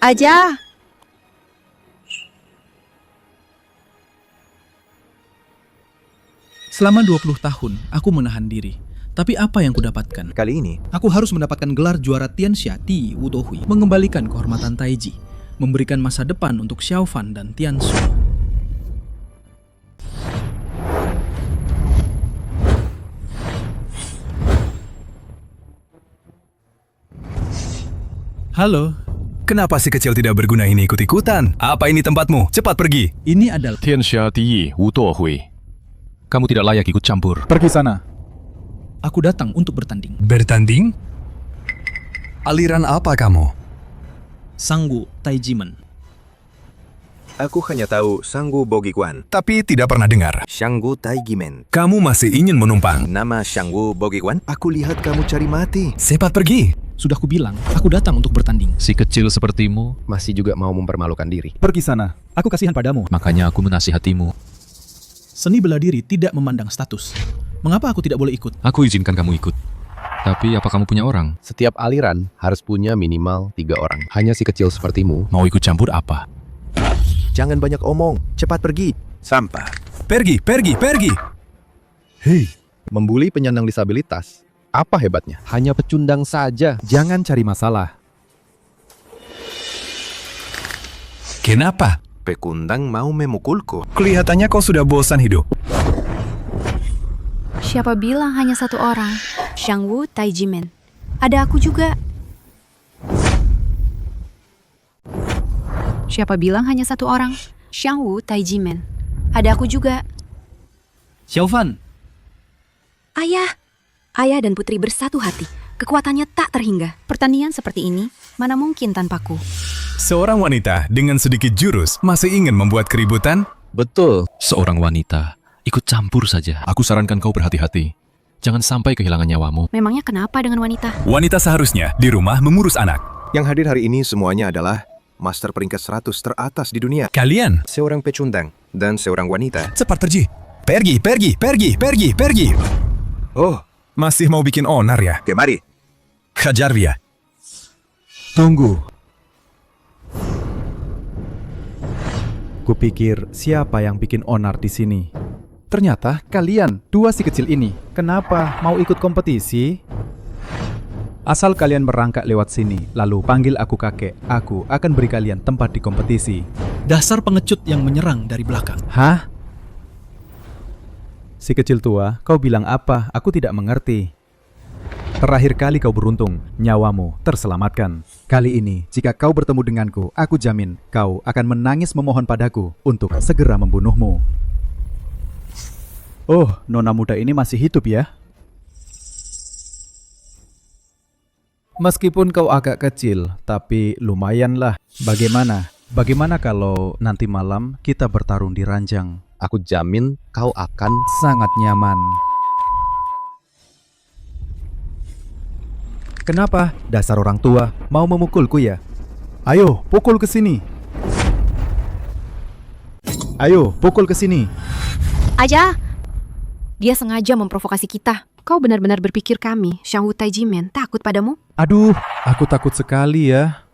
Aja. Selama 20 tahun, aku menahan diri. Tapi apa yang kudapatkan? Kali ini, Aku harus mendapatkan gelar juara Tianxia Ti Wudohui, mengembalikan kehormatan Taiji, memberikan masa depan untuk Xiaofan dan Tiansu. Halo, Kenapa si kecil tidak berguna ini ikut-ikutan? Apa ini tempatmu? Cepat pergi. ini adalah... Tianxia Ti Wudohui. Kamu tidak layak ikut campur. Pergi sana. Aku datang untuk bertanding. Bertanding? Aliran apa kamu? Sanggu Taijimen. aku hanya tahu Sanggu Bogiguan, Tapi tidak pernah dengar. Shanggu Taijimen. Kamu masih ingin menumpang? Nama Shanggu Bogiguan? Aku lihat kamu cari mati. Cepat pergi. Sudah kubilang, aku datang untuk bertanding. Si kecil sepertimu, Masih juga mau mempermalukan diri. Pergi sana. Aku kasihan padamu. makanya aku menasihatimu. Seni bela diri tidak memandang status. Mengapa aku tidak boleh ikut? Aku izinkan kamu ikut. Tapi apa kamu punya orang? Setiap aliran harus punya minimal 3 orang. Hanya si kecil sepertimu. Mau ikut campur apa? Jangan banyak omong. Cepat pergi. Sampah. Pergi, pergi, pergi. Hei, membuli penyandang disabilitas. Apa hebatnya? Hanya pecundang saja. Jangan cari masalah. Kenapa? Pekundang mau memukulku. Kelihatannya kau sudah bosan hidup. Siapa bilang hanya satu orang? Shangwu Taijimen. Ada aku juga. Siapa bilang hanya satu orang? Shangwu Taijimen. Ada aku juga. Xiaofan, Ayah. Ayah dan putri bersatu hati. Kekuatannya tak terhingga. Pertandingan seperti ini, mana mungkin tanpaku? Seorang wanita dengan sedikit jurus masih ingin membuat keributan? Betul. Seorang wanita, ikut campur saja. Aku sarankan kau berhati-hati. Jangan sampai kehilangan nyawamu. Memangnya kenapa dengan wanita? Wanita seharusnya di rumah mengurus anak. Yang hadir hari ini semuanya adalah master peringkat 100 teratas di dunia. Kalian, Seorang pecundang dan seorang wanita. cepat pergi. Pergi, pergi, pergi, pergi, pergi. Oh, Masih mau bikin onar ya? kemari. Hajar dia. Tunggu. Kupikir siapa yang bikin onar di sini. Ternyata kalian, dua si kecil ini. Kenapa mau ikut kompetisi? Asal kalian merangkak lewat sini, lalu panggil aku kakek. Aku akan beri kalian tempat di kompetisi. dasar pengecut yang menyerang dari belakang. Hah? Si kecil tua, kau bilang apa? Aku tidak mengerti. Terakhir kali kau beruntung, nyawamu terselamatkan. Kali ini, jika kau bertemu denganku, aku jamin kau akan menangis memohon padaku untuk segera membunuhmu. Oh, nona muda ini masih hidup ya? Meskipun kau agak kecil, tapi lumayanlah. Bagaimana? Bagaimana kalau nanti malam kita bertarung di ranjang? Aku jamin kau akan Sangat nyaman. Kenapa? Dasar orang tua, mau memukulku ya? Ayo, pukul ke sini. Ayo, pukul ke sini. Aja! Dia sengaja memprovokasi kita. Kau benar-benar berpikir kami, Shangwu Taijimen, takut padamu? Aduh, aku takut sekali ya.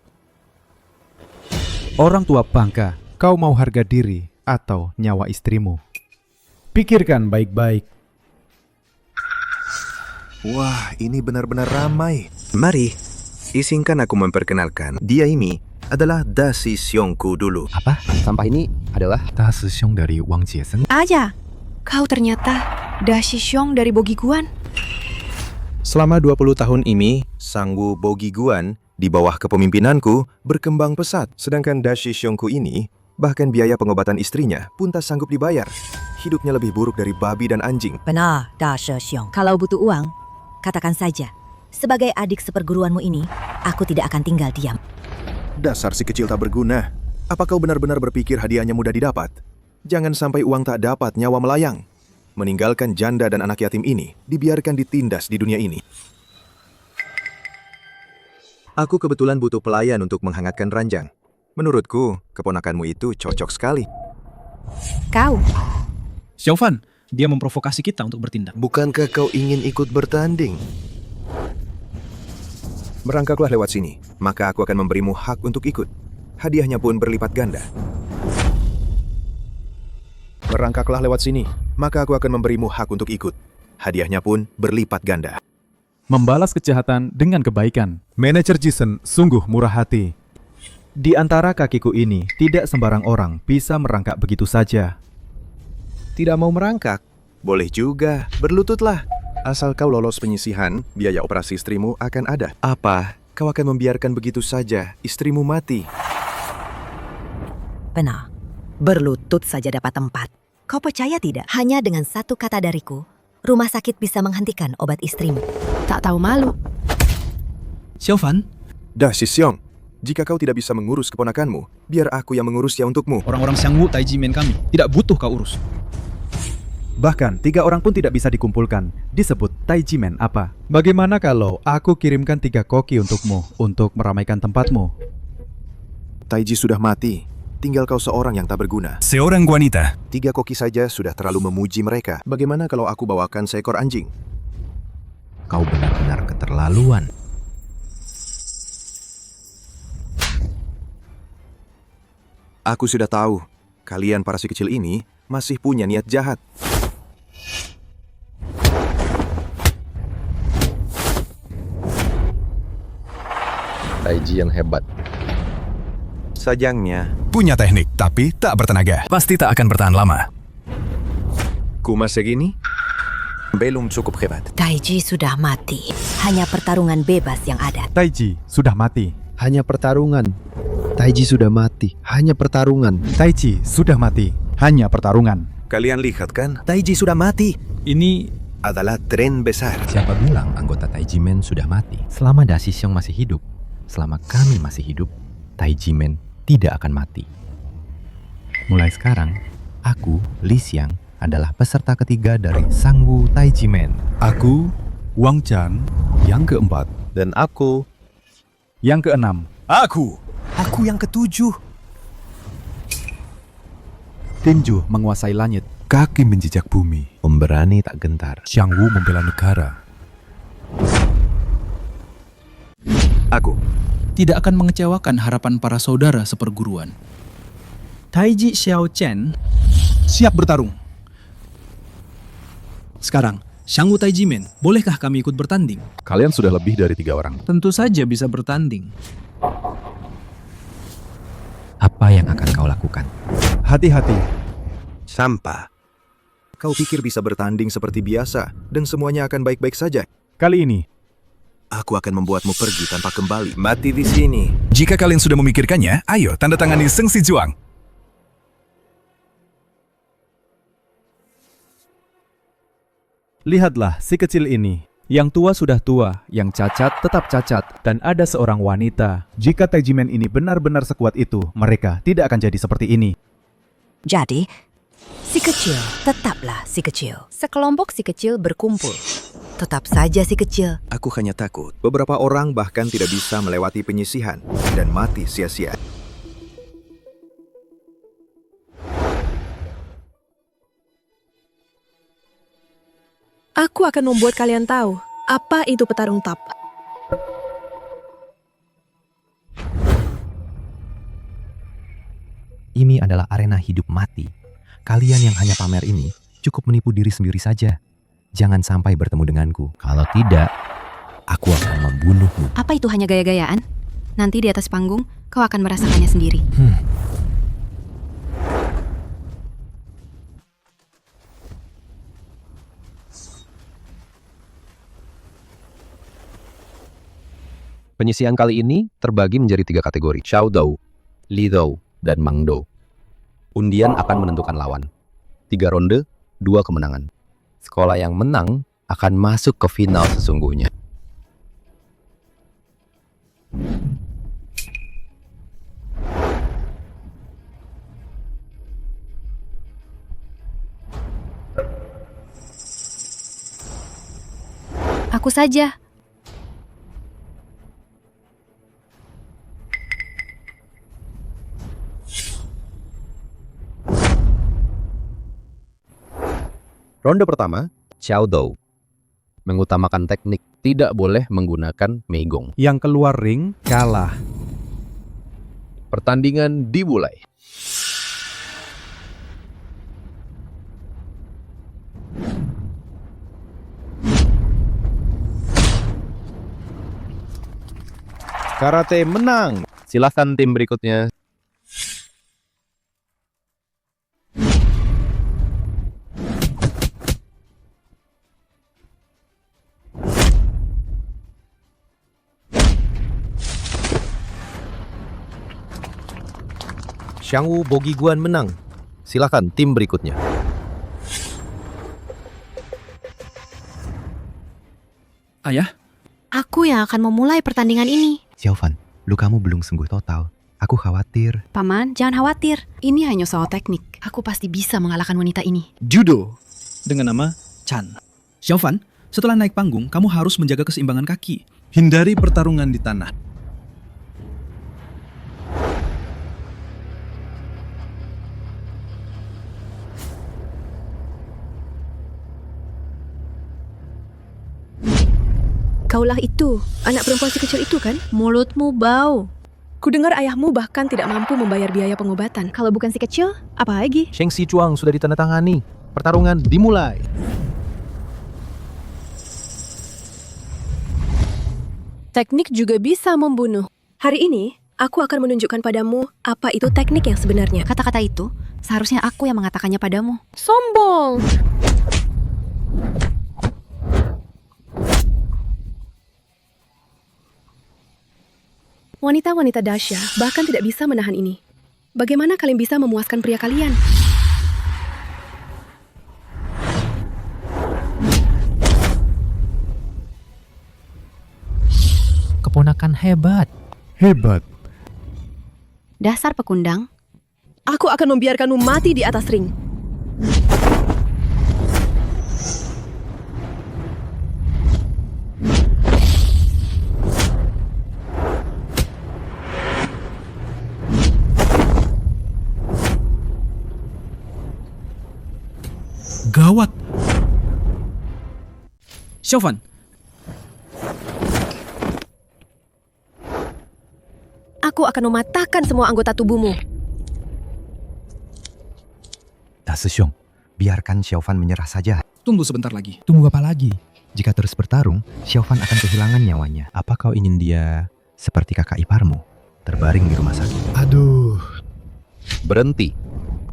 Orang tua bangka, kau mau harga diri atau nyawa istrimu? Pikirkan baik-baik. Wah, ini benar-benar ramai. Mari, izinkan aku memperkenalkan. Dia ini adalah Da Shixiongku dulu. apa? Sampah ini adalah Da Shixiong dari Wang Jiesen. Aja! Kau ternyata Da Shixiong dari Bogiguan. Selama 20 tahun ini, Sangwu Bogiguan di bawah kepemimpinanku berkembang pesat. Sedangkan Da Shixiongku ini, bahkan biaya pengobatan istrinya pun tak sanggup dibayar. Hidupnya lebih buruk dari babi dan anjing. Benar, Da Shixiong. Kalau butuh uang, katakan saja. Sebagai adik seperguruanmu ini, aku tidak akan tinggal diam. Dasar si kecil tak berguna. Apa kau benar-benar berpikir hadiahnya mudah didapat? Jangan sampai uang tak dapat, nyawa melayang. Meninggalkan janda dan anak yatim ini, dibiarkan ditindas di dunia ini. Aku kebetulan butuh pelayan untuk menghangatkan ranjang. Menurutku, keponakanmu itu cocok sekali. Kau? Xiaofan, dia memprovokasi kita untuk bertindak. Bukankah kau ingin ikut bertanding? Merangkaklah lewat sini, maka aku akan memberimu hak untuk ikut. Hadiahnya pun berlipat ganda. Merangkaklah lewat sini, maka aku akan memberimu hak untuk ikut. Hadiahnya pun berlipat ganda. Membalas kejahatan dengan kebaikan. Manajer Jiesen sungguh murah hati. Di antara kakiku ini, tidak sembarang orang bisa merangkak begitu saja. Tidak mau merangkak? Boleh juga, berlututlah. Asal kau lolos penyisihan, biaya operasi istrimu akan ada. Apa? Kau akan membiarkan begitu saja istrimu mati? Benar. Berlutut saja dapat tempat. Kau percaya tidak? Hanya dengan satu kata dariku, rumah sakit bisa menghentikan obat istrimu. Tak tahu malu. Xiaofan, Da Shixiong, jika kau tidak bisa mengurus keponakanmu, biar aku yang mengurusnya untukmu. orang-orang Shangwu Taijimen kami tidak butuh kau urus. Bahkan 3 orang pun tidak bisa dikumpulkan. Disebut Taijimen apa? Bagaimana kalau aku kirimkan 3 koki untukmu untuk meramaikan tempatmu? Taiji sudah mati. Tinggal kau seorang yang tak berguna. Seorang wanita. 3 koki saja sudah terlalu memuji mereka. Bagaimana kalau aku bawakan seekor anjing? kau benar-benar keterlaluan. Aku sudah tahu, kalian para si kecil ini masih punya niat jahat. Taiji yang hebat. Sayangnya, Punya teknik, tapi tak bertenaga. Pasti tak akan bertahan lama. kumas segini belum cukup hebat. Taiji sudah mati. Hanya pertarungan bebas yang ada. Taiji sudah mati. Hanya pertarungan. Taiji sudah mati. Hanya pertarungan. Taiji sudah mati. Hanya pertarungan. Kalian lihat kan? Taiji sudah mati. Ini Adalah tren besar. Siapa bilang anggota Taijimen sudah mati? Selama Da Shixiong masih hidup, selama kami masih hidup, Taijimen tidak akan mati. Mulai sekarang, aku, Li Xiang, adalah peserta ketiga dari Sangwu Taijimen. Aku, Wang Chan, yang keempat. Dan aku Yang keenam. Aku yang ketujuh. Tinju menguasai langit. Kaki menjejak bumi. Pemberani tak gentar. Xiangwu membela negara. Aku tidak akan mengecewakan harapan para saudara seperguruan. Taiji Xiao Chen siap bertarung. Sekarang, Shangwu Taijimen, bolehkah kami ikut bertanding? Kalian sudah lebih dari 3 orang. Tentu saja bisa bertanding. Apa yang akan kau lakukan? Hati-hati. sampah. Kau pikir bisa bertanding seperti biasa dan semuanya akan baik-baik saja? Kali ini, Aku akan membuatmu pergi tanpa kembali. Mati di sini. Jika kalian sudah memikirkannya, ayo tanda tangani Sengsi Juang. Lihatlah si kecil ini. Yang tua sudah tua, yang cacat tetap cacat, dan ada seorang wanita. Jika Taijimen ini benar-benar sekuat itu, mereka tidak akan jadi seperti ini. Jadi, si kecil tetaplah si kecil. Sekelompok si kecil berkumpul. Tetap saja si kecil. Aku hanya takut beberapa orang bahkan tidak bisa melewati penyisihan dan mati sia-sia. Aku akan membuat kalian tahu apa itu petarung tap. Ini adalah arena hidup mati. Kalian yang hanya pamer ini cukup menipu diri sendiri saja. Jangan sampai bertemu denganku. Kalau tidak, aku akan membunuhmu. Apa itu hanya gaya-gayaan? Nanti di atas panggung, kau akan merasakannya sendiri. Penyisihan kali ini terbagi menjadi 3 kategori, Xiao Dou, Li Dou, dan Mang Dou. Undian akan menentukan lawan. 3 ronde, 2 kemenangan. Sekolah yang menang akan masuk ke final sesungguhnya. Aku saja. Ronde pertama, Xiao Dou. Mengutamakan teknik, tidak boleh menggunakan meigong. Yang keluar ring kalah. Pertandingan dimulai. Karate menang. Silahkan tim berikutnya. Xiangwu Bogi Guan menang. Silakan tim berikutnya. Ayah? Aku yang akan memulai pertandingan ini. Xiaofan, lukamu belum sembuh total. Aku khawatir. Paman, jangan khawatir. Ini hanya soal teknik. Aku pasti bisa mengalahkan wanita ini. Judo dengan nama Chan. Xiaofan, setelah naik panggung, kamu harus menjaga keseimbangan kaki. Hindari pertarungan di tanah. Kaulah itu, anak perempuan si kecil itu kan? Mulutmu bau. Kudengar ayahmu bahkan tidak mampu membayar biaya pengobatan. Kalau bukan si kecil, apa lagi? Sheng Sichuang sudah ditandatangani. Pertarungan dimulai. Teknik juga bisa membunuh. Hari ini, aku akan menunjukkan padamu apa itu teknik yang sebenarnya. Kata-kata itu, seharusnya aku yang mengatakannya padamu. Sombong! Wanita-wanita dahsyat bahkan tidak bisa menahan ini. Bagaimana kalian bisa memuaskan pria kalian? Keponakan hebat. Hebat. Dasar pekundang. Aku akan membiarkanmu mati di atas ring. Gawat. Xiaofan. Aku akan mematahkan semua anggota tubuhmu. Dasesyong, biarkan Xiaofan menyerah saja. Tunggu sebentar lagi. Tunggu apa lagi? Jika terus bertarung, Xiaofan akan kehilangan nyawanya. Apa kau ingin dia seperti kakak iparmu, terbaring di rumah sakit? Aduh. Berhenti.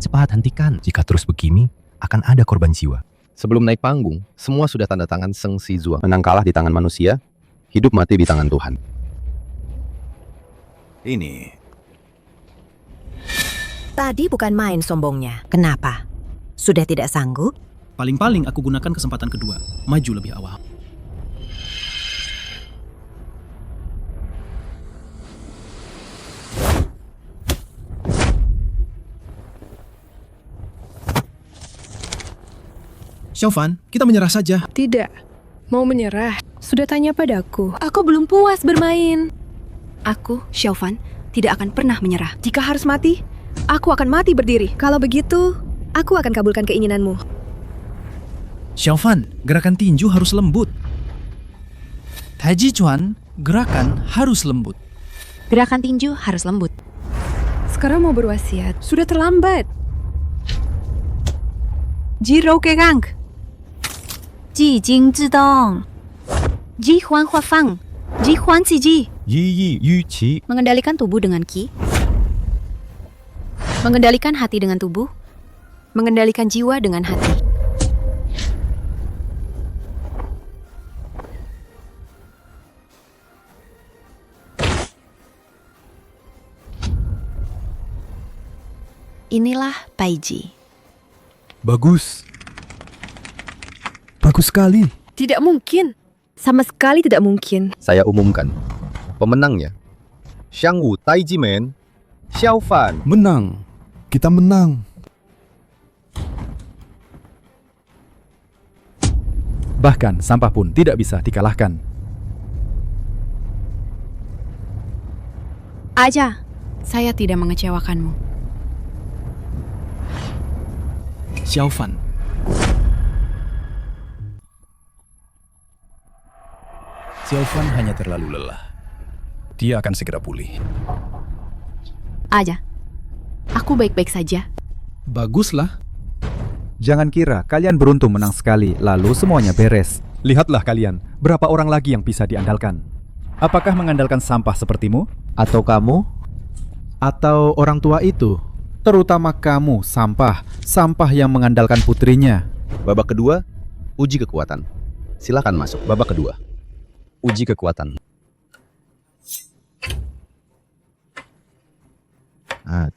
Cepat hentikan. Jika terus begini, akan ada korban jiwa. Sebelum naik panggung, semua sudah tanda tangan Sheng Sichuang. Menang kalah di tangan manusia, hidup mati di tangan Tuhan. Ini. Tadi bukan main sombongnya. Kenapa? Sudah tidak sanggup? Paling-paling aku gunakan kesempatan kedua, maju lebih awal. Xiaofan, kita menyerah saja. Tidak. Mau menyerah? Sudah tanya padaku. Aku belum puas bermain. Aku, Xiaofan, tidak akan pernah menyerah. Jika harus mati, aku akan mati berdiri. Kalau begitu, aku akan kabulkan keinginanmu. Xiaofan, gerakan tinju harus lembut. Taiji Chuan, gerakan harus lembut. Gerakan tinju harus lembut. Sekarang mau berwasiat. Sudah terlambat. Jirou Kegang. Ji Jing Zidong. Ji Huan Hua Fang. Ji Huan Ci Ji. Yi Yi Yu Qi. Mengendalikan tubuh dengan Qi. Mengendalikan hati dengan tubuh. Mengendalikan jiwa dengan hati. Inilah Paiji. Bagus. Bagus sekali. Tidak mungkin. Sama sekali tidak mungkin. Saya umumkan. Pemenangnya, Shangwu Taijimen, Xiaofan. Menang. Kita menang. Bahkan sampah pun tidak bisa dikalahkan. Aja, saya tidak mengecewakanmu. Xiaofan. Xiaofan hanya terlalu lelah. Dia akan segera pulih. Aja, aku baik-baik saja. Baguslah. Jangan kira kalian beruntung menang sekali, lalu semuanya beres. Lihatlah kalian, berapa orang lagi yang bisa diandalkan. Apakah mengandalkan sampah sepertimu? Atau kamu? Atau orang tua itu? Terutama kamu, sampah. Sampah yang mengandalkan putrinya. Babak kedua, uji kekuatan. Silakan masuk babak kedua. Uji kekuatan.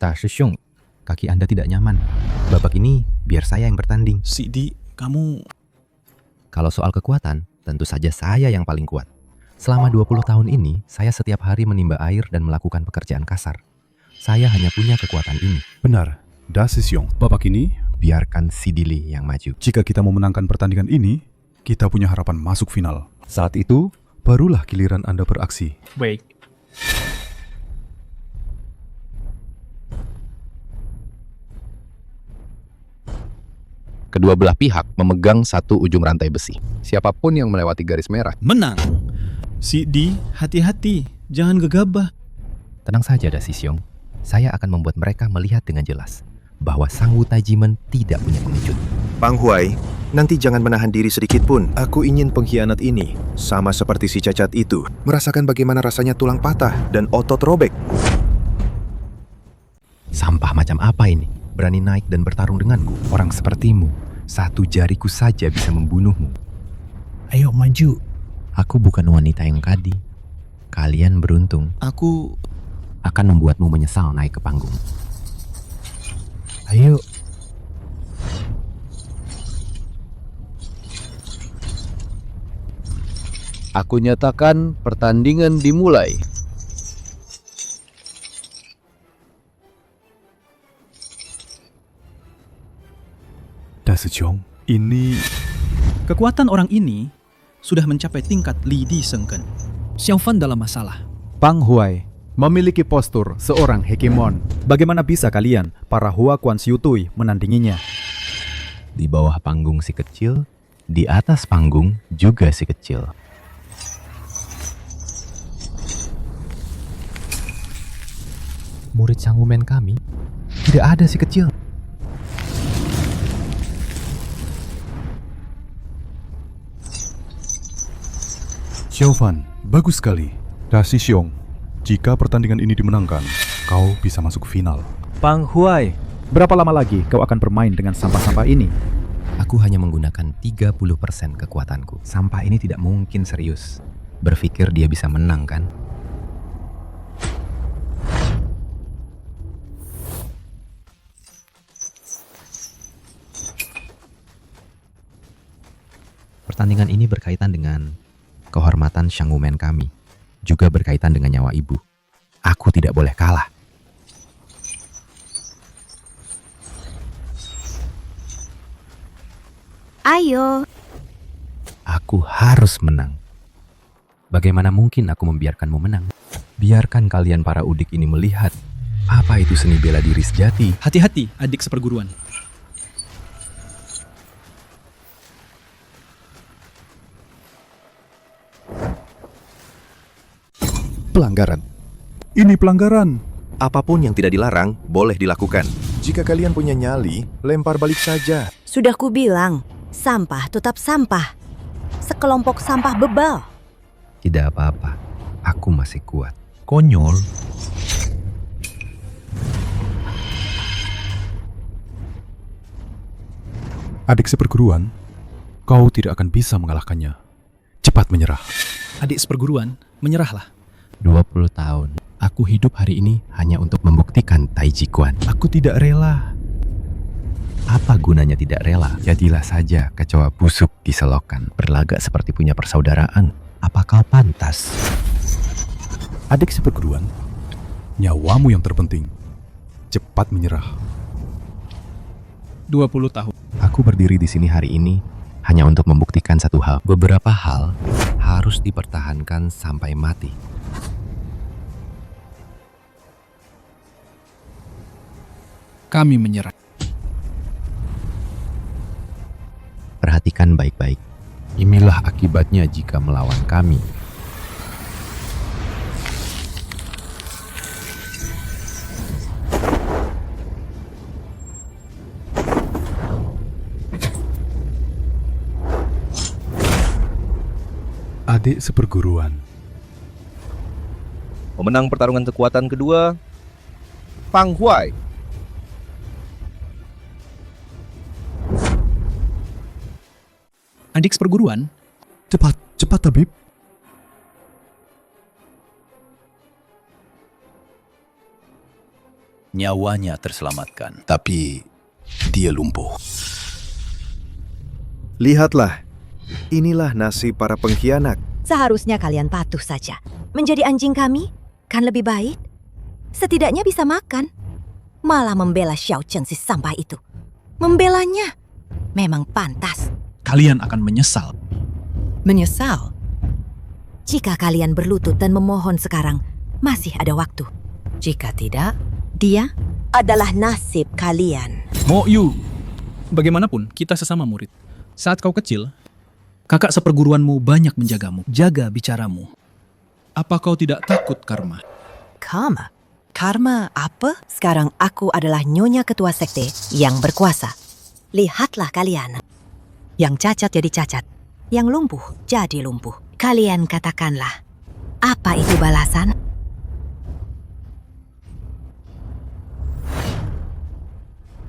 Tak Shishong, kaki Anda tidak nyaman. Babak ini biar saya yang bertanding. Sidi, kamu... Kalau soal kekuatan, tentu saja saya yang paling kuat. Selama 20 tahun ini, saya setiap hari menimba air dan melakukan pekerjaan kasar. Saya hanya punya kekuatan ini. Benar. Da Shishong. Babak ini, biarkan Sidili yang maju. Jika kita mau menangkan pertandingan ini, kita punya harapan masuk final. Saat itu, barulah giliran Anda beraksi. Baik. Kedua belah pihak memegang satu ujung rantai besi. Siapapun yang melewati garis merah menang. Sidi, hati-hati. Jangan gegabah. Tenang saja, Da Shishong. Saya akan membuat mereka melihat dengan jelas bahwa Shangwu Taijimen tidak punya pengecut. Pang Huai, nanti jangan menahan diri sedikit pun. Aku ingin pengkhianat ini, sama seperti si cacat itu, merasakan bagaimana rasanya tulang patah dan otot robek. Sampah macam apa ini? Berani naik dan bertarung denganku? Orang sepertimu, satu jariku saja bisa membunuhmu. Ayo maju. Aku bukan wanita yang kadi. Kalian beruntung. Aku akan membuatmu menyesal naik ke panggung. Ayo. Aku nyatakan pertandingan dimulai. Da Shishong, ini... Kekuatan orang ini sudah mencapai tingkat Li Di Sengken. Xiaofan dalam masalah. Pang Huai memiliki postur seorang hegemon. Bagaimana bisa kalian, para Hua Quan Siu Tui, menandinginya? Di bawah panggung si kecil, di atas panggung juga si kecil. Murid Shangwu Men kami, tidak ada si kecil. Xiaofan, bagus sekali. Da Shishong, jika pertandingan ini dimenangkan, kau bisa masuk final. Pang Huai, berapa lama lagi kau akan bermain dengan sampah-sampah ini? Aku hanya menggunakan 30% kekuatanku. Sampah ini tidak mungkin serius. Berpikir dia bisa menang, kan? Pertandingan ini berkaitan dengan kehormatan Shanggumen kami, juga berkaitan dengan nyawa ibu. Aku tidak boleh kalah. Ayo. Aku harus menang. Bagaimana mungkin aku membiarkanmu menang? Biarkan kalian para udik ini melihat apa itu seni bela diri sejati. Hati-hati, adik seperguruan. Pelanggaran. Ini pelanggaran. Apapun yang tidak dilarang, boleh dilakukan. Jika kalian punya nyali, lempar balik saja. Sudah kubilang, sampah tetap sampah. Sekelompok sampah bebal. Tidak apa-apa, aku masih kuat. Konyol. Adik seperguruan, kau tidak akan bisa mengalahkannya. Cepat menyerah. Adik seperguruan, menyerahlah. 20 tahun. Aku hidup hari ini hanya untuk membuktikan Taiji Quan. Aku tidak rela. Apa gunanya tidak rela? Jadilah saja kecoa busuk di selokan. Berlagak seperti punya persaudaraan. Apa kau pantas? Adik seperguruan, nyawamu yang terpenting. Cepat menyerah. 20 tahun. Aku berdiri di sini hari ini hanya untuk membuktikan satu hal. Beberapa hal harus dipertahankan sampai mati. Kami menyerah. Perhatikan baik-baik. Inilah akibatnya jika melawan kami. Adik seperguruan. Pemenang pertarungan kekuatan kedua, Fang Huai. Adik seperguruan, cepat tabib. Nyawanya terselamatkan, tapi dia lumpuh. Lihatlah, inilah nasib para pengkhianat. Seharusnya kalian patuh saja. Menjadi anjing kami kan lebih baik. Setidaknya bisa makan. Malah membela Xiao Chen si sampah itu. Membelanya memang pantas. Kalian akan menyesal. Menyesal? Jika kalian berlutut dan memohon sekarang, masih ada waktu. Jika tidak, dia adalah nasib kalian. Mo Yu, bagaimanapun kita sesama murid. Saat kau kecil, kakak seperguruanmu banyak menjagamu. Jaga bicaramu. Apa kau tidak takut karma? Karma? Karma apa? Sekarang aku adalah nyonya ketua sekte yang berkuasa. Lihatlah kalian. Yang cacat jadi cacat. Yang lumpuh jadi lumpuh. Kalian katakanlah, apa itu balasan?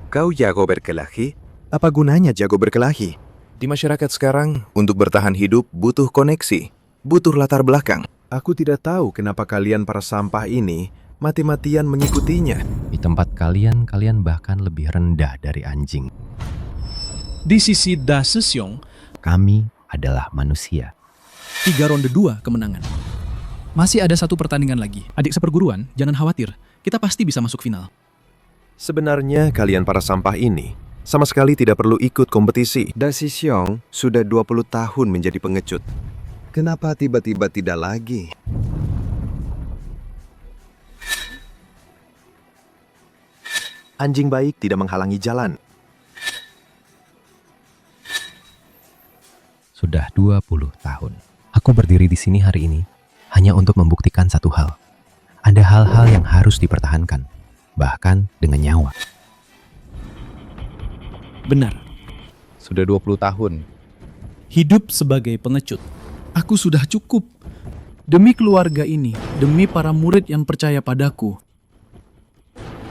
Kau jago berkelahi? Apa gunanya jago berkelahi? Di masyarakat sekarang, untuk bertahan hidup butuh koneksi, butuh latar belakang. Aku tidak tahu kenapa kalian para sampah ini mati-matian mengikutinya. Di tempat kalian bahkan lebih rendah dari anjing. Di sisi Da Sesiong, kami adalah manusia. 3 ronde 2 kemenangan. Masih ada 1 pertandingan lagi. Adik seperguruan, jangan khawatir. Kita pasti bisa masuk final. Sebenarnya kalian para sampah ini sama sekali tidak perlu ikut kompetisi. Da Sesiong sudah 20 tahun menjadi pengecut. Kenapa tiba-tiba tidak lagi? Anjing baik tidak menghalangi jalan. Sudah 20 tahun. Aku berdiri di sini hari ini hanya untuk membuktikan satu hal. Ada hal-hal yang harus dipertahankan, bahkan dengan nyawa. Benar. Sudah 20 tahun. Hidup sebagai pengecut. Aku sudah cukup. Demi keluarga ini, demi para murid yang percaya padaku.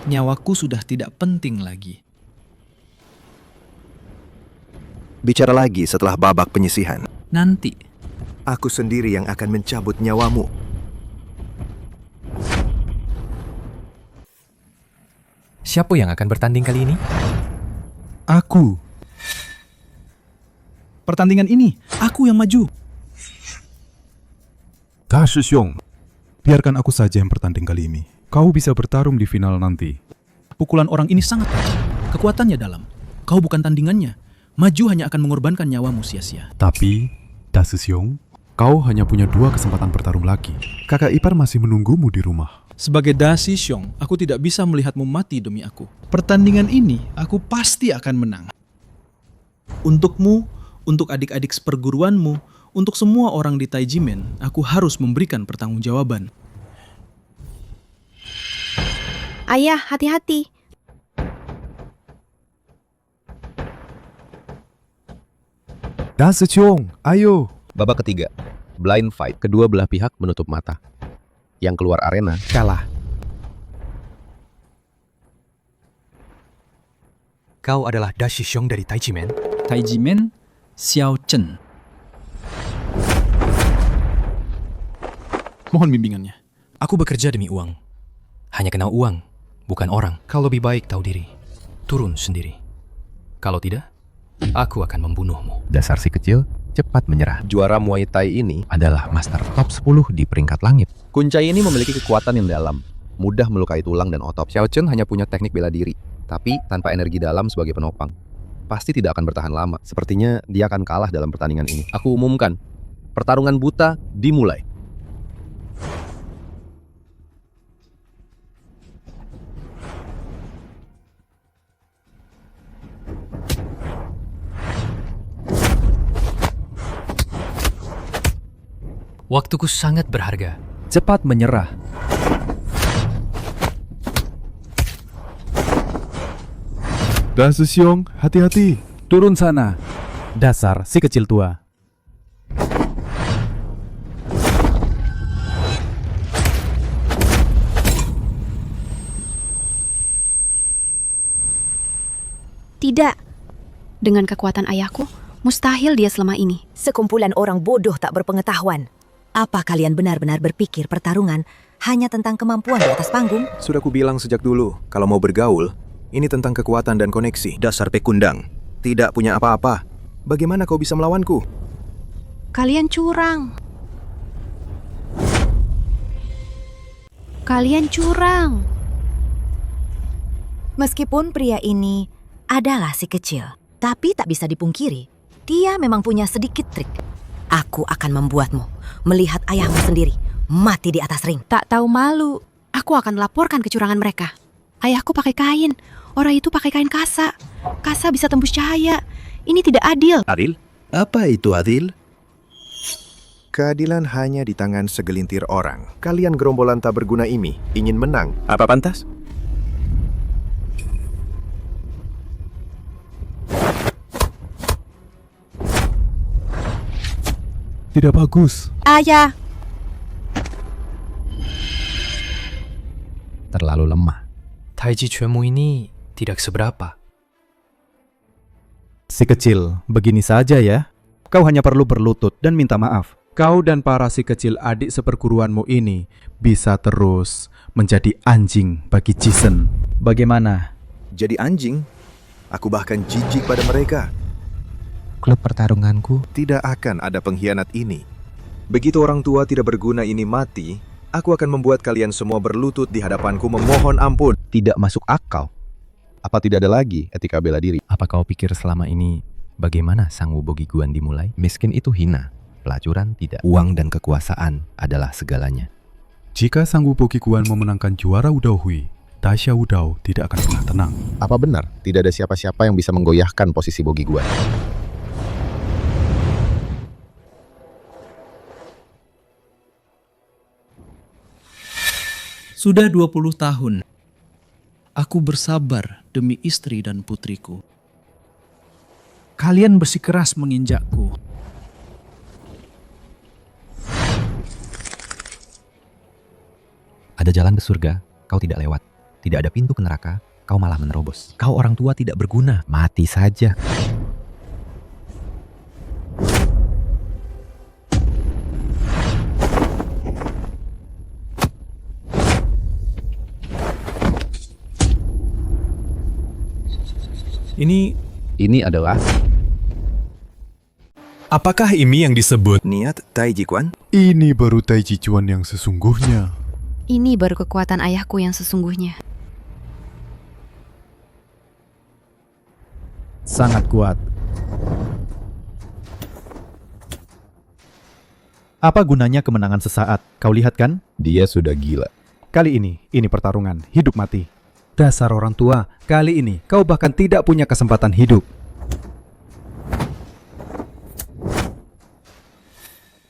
Nyawaku sudah tidak penting lagi. Bicara lagi setelah babak penyisihan. Nanti. Aku sendiri yang akan mencabut nyawamu. Siapa yang akan bertanding kali ini? Aku. Pertandingan ini, aku yang maju. Da Shixiong, biarkan aku saja yang bertanding kali ini. Kau bisa bertarung di final nanti. Pukulan orang ini sangat tajam. Kekuatannya dalam. Kau bukan tandingannya. Maju hanya akan mengorbankan nyawamu sia-sia. Tapi, Da Shixiong, kau hanya punya 2 kesempatan bertarung lagi. Kakak ipar masih menunggumu di rumah. Sebagai Da Shixiong, aku tidak bisa melihatmu mati demi aku. Pertandingan ini, aku pasti akan menang. Untukmu, untuk adik-adik seperguruanmu, untuk semua orang di Taijimen, aku harus memberikan pertanggungjawaban. Ayah, hati-hati. Da Shixiong, ayo. Babak ketiga, blind fight. Kedua belah pihak menutup mata. Yang keluar arena kalah. Kau adalah Da Shixiong dari Taijimen? Taijimen, Xiao Chen. Mohon bimbingannya. Aku bekerja demi uang. Hanya kenal uang, bukan orang. Kau lebih baik tahu diri. Turun sendiri. Kalau tidak, aku akan membunuhmu. Dasar si kecil cepat menyerah. Juara Muay Thai ini adalah master top 10 di peringkat langit. Kuncai ini memiliki kekuatan yang dalam, mudah melukai tulang dan otot. Xiao Chen hanya punya teknik bela diri, tapi tanpa energi dalam sebagai penopang. Pasti tidak akan bertahan lama. Sepertinya dia akan kalah dalam pertandingan ini. Aku umumkan, pertarungan buta dimulai. Waktuku sangat berharga. Cepat menyerah. Da Shixiong, hati-hati. Turun sana. Dasar si kecil tua. Tidak. Dengan kekuatan ayahku, mustahil dia selama ini. Sekumpulan orang bodoh tak berpengetahuan. Apa kalian benar-benar berpikir pertarungan hanya tentang kemampuan di atas panggung? Sudah kubilang sejak dulu, kalau mau bergaul, ini tentang kekuatan dan koneksi. Dasar pekundang, tidak punya apa-apa. Bagaimana kau bisa melawanku? Kalian curang. Kalian curang. Meskipun pria ini adalah si kecil, tapi tak bisa dipungkiri, dia memang punya sedikit trik. Aku akan membuatmu melihat ayahmu sendiri mati di atas ring. Tak tahu malu. Aku akan laporkan kecurangan mereka. Ayahku pakai kain, orang itu pakai kain kasa. Kasa bisa tembus cahaya. Ini tidak adil. Adil? Apa itu adil? Keadilan hanya di tangan segelintir orang. Kalian gerombolan tak berguna ini ingin menang. Apa pantas? Tidak bagus. Ayah. Terlalu lemah. Taiji Chuanmu ini tidak seberapa. Si kecil, begini saja ya. Kau hanya perlu berlutut dan minta maaf. Kau dan para si kecil adik seperguruanmu ini bisa terus menjadi anjing bagi Jisen. Bagaimana? Jadi anjing? Aku bahkan jijik pada mereka. Klub pertarunganku tidak akan ada pengkhianat ini. Begitu orang tua tidak berguna ini mati, aku akan membuat kalian semua berlutut di hadapanku memohon ampun. Tidak masuk akal. Apa tidak ada lagi etika bela diri? Apa kau pikir selama ini bagaimana Sang Wu Bogiguan dimulai? Miskin itu hina, pelacuran tidak. Uang dan kekuasaan adalah segalanya. Jika Sang Wu Bogiguan memenangkan juara Wudao Hui, Da Xiao Wudao tidak akan pernah tenang. Apa benar tidak ada siapa-siapa yang bisa menggoyahkan posisi Bogiguan? Sudah 20 tahun, aku bersabar demi istri dan putriku. Kalian bersikeras menginjakku. Ada jalan ke surga, kau tidak lewat. Tidak ada pintu ke neraka, kau malah menerobos. Kau orang tua tidak berguna, mati saja. Ini adalah Apakah ini yang disebut niat Taiji Quan? Ini baru Taiji Chuan yang sesungguhnya. Ini baru kekuatan ayahku yang sesungguhnya. Sangat kuat. Apa gunanya kemenangan sesaat? Kau lihat kan? Dia sudah gila. Kali ini pertarungan hidup mati. Dasar orang tua, kali ini kau bahkan tidak punya kesempatan hidup.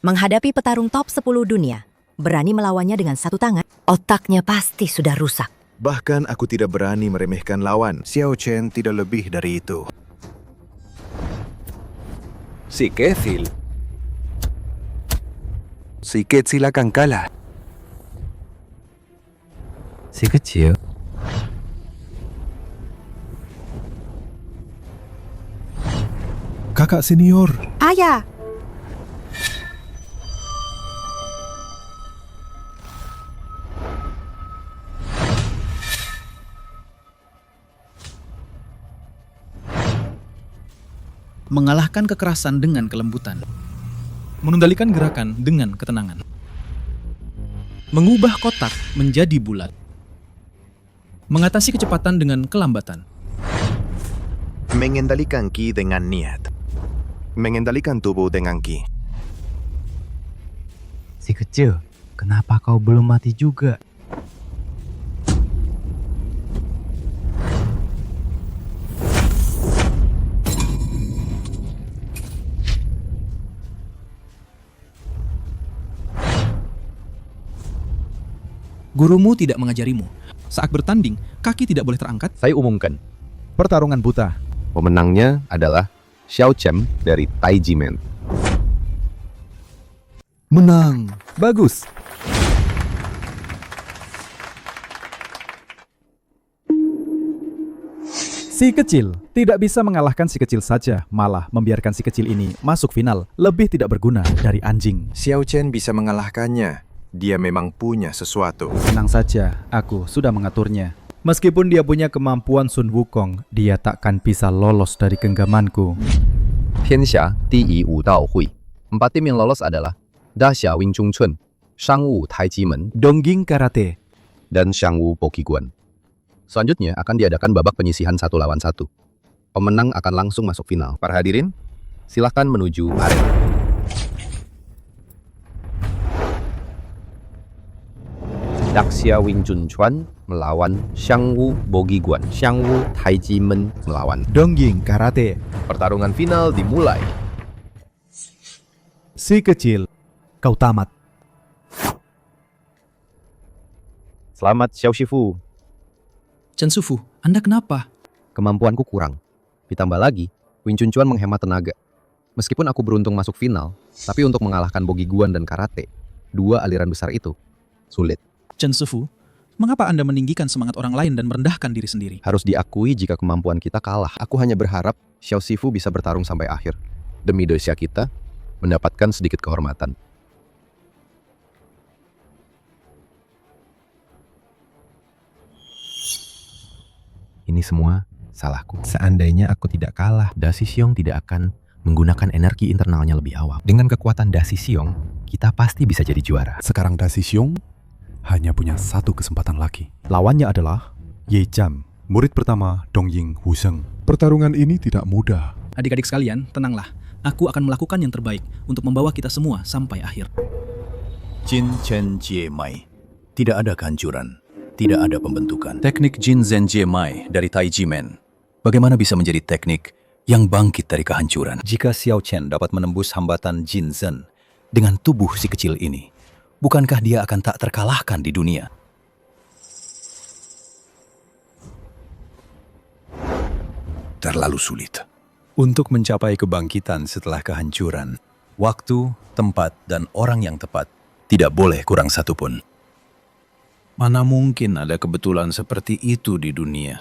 Menghadapi petarung top 10 dunia, berani melawannya dengan satu tangan, otaknya pasti sudah rusak. Bahkan aku tidak berani meremehkan lawan. Xiao Chen tidak lebih dari itu. Si kecil akan kalah. Si kecil. Kakak senior. Ayah! Mengalahkan kekerasan dengan kelembutan. Mengendalikan gerakan dengan ketenangan. Mengubah kotak menjadi bulat. Mengatasi kecepatan dengan kelambatan. Mengendalikan ki dengan niat. Mengendalikan tubuh dengan ki. Si kecil, kenapa kau belum mati juga? Gurumu tidak mengajarimu. Saat bertanding, kaki tidak boleh terangkat. Saya umumkan. Pertarungan buta. Pemenangnya adalah Xiao Chen dari Taiji Men. Menang. Bagus. Si kecil tidak bisa mengalahkan si kecil saja, malah membiarkan si kecil ini masuk final lebih tidak berguna dari anjing. Xiao Chen bisa mengalahkannya. Dia memang punya sesuatu. Tenang saja, aku sudah mengaturnya. Meskipun dia punya kemampuan Sun Wukong, dia takkan bisa lolos dari genggamanku. Tianxia Diyi Wudao Hui. 4 tim yang lolos adalah Daxia Wing Chun Chun, Shangwu Taiji Men, Dongjing Karate, dan Shangwu Pokiguan. Selanjutnya akan diadakan babak penyisihan 1 lawan 1. Pemenang akan langsung masuk final. Para hadirin, silahkan menuju arena. Daxia Wing Chun Chuan melawan Shangwu Bogiguan. Shangwu Taiji Men melawan Dongjing Karate. Pertarungan final dimulai. Si kecil, kau tamat. Selamat Xiao Shifu. Chen Sufu, Anda kenapa? Kemampuanku kurang. Ditambah lagi, Wing Chun Chuan menghemat tenaga. Meskipun aku beruntung masuk final, tapi untuk mengalahkan Bogiguan dan Karate, 2 aliran besar itu sulit. Chen Sufu, mengapa Anda meninggikan semangat orang lain dan merendahkan diri sendiri? Harus diakui jika kemampuan kita kalah. Aku hanya berharap Xiao Shifu bisa bertarung sampai akhir. Demi dosa kita, mendapatkan sedikit kehormatan. Ini semua salahku. Seandainya aku tidak kalah, Da Xixiong tidak akan menggunakan energi internalnya lebih awal. Dengan kekuatan Da Xixiong, kita pasti bisa jadi juara. Sekarang Da Xixiong hanya punya 1 kesempatan lagi. Lawannya adalah Ye Jam, murid pertama Dongying Wuzheng. Pertarungan ini tidak mudah. Adik-adik sekalian, tenanglah. Aku akan melakukan yang terbaik untuk membawa kita semua sampai akhir. Jin Chen Jie Mai. Tidak ada kehancuran, tidak ada pembentukan. Teknik Jin Zhen Jie Mai dari Taiji Men. Bagaimana bisa menjadi teknik yang bangkit dari kehancuran? Jika Xiao Chen dapat menembus hambatan Jin Zhen dengan tubuh si kecil ini, bukankah dia akan tak terkalahkan di dunia? Terlalu sulit. Untuk mencapai kebangkitan setelah kehancuran, waktu, tempat, dan orang yang tepat tidak boleh kurang satu pun. Mana mungkin ada kebetulan seperti itu di dunia?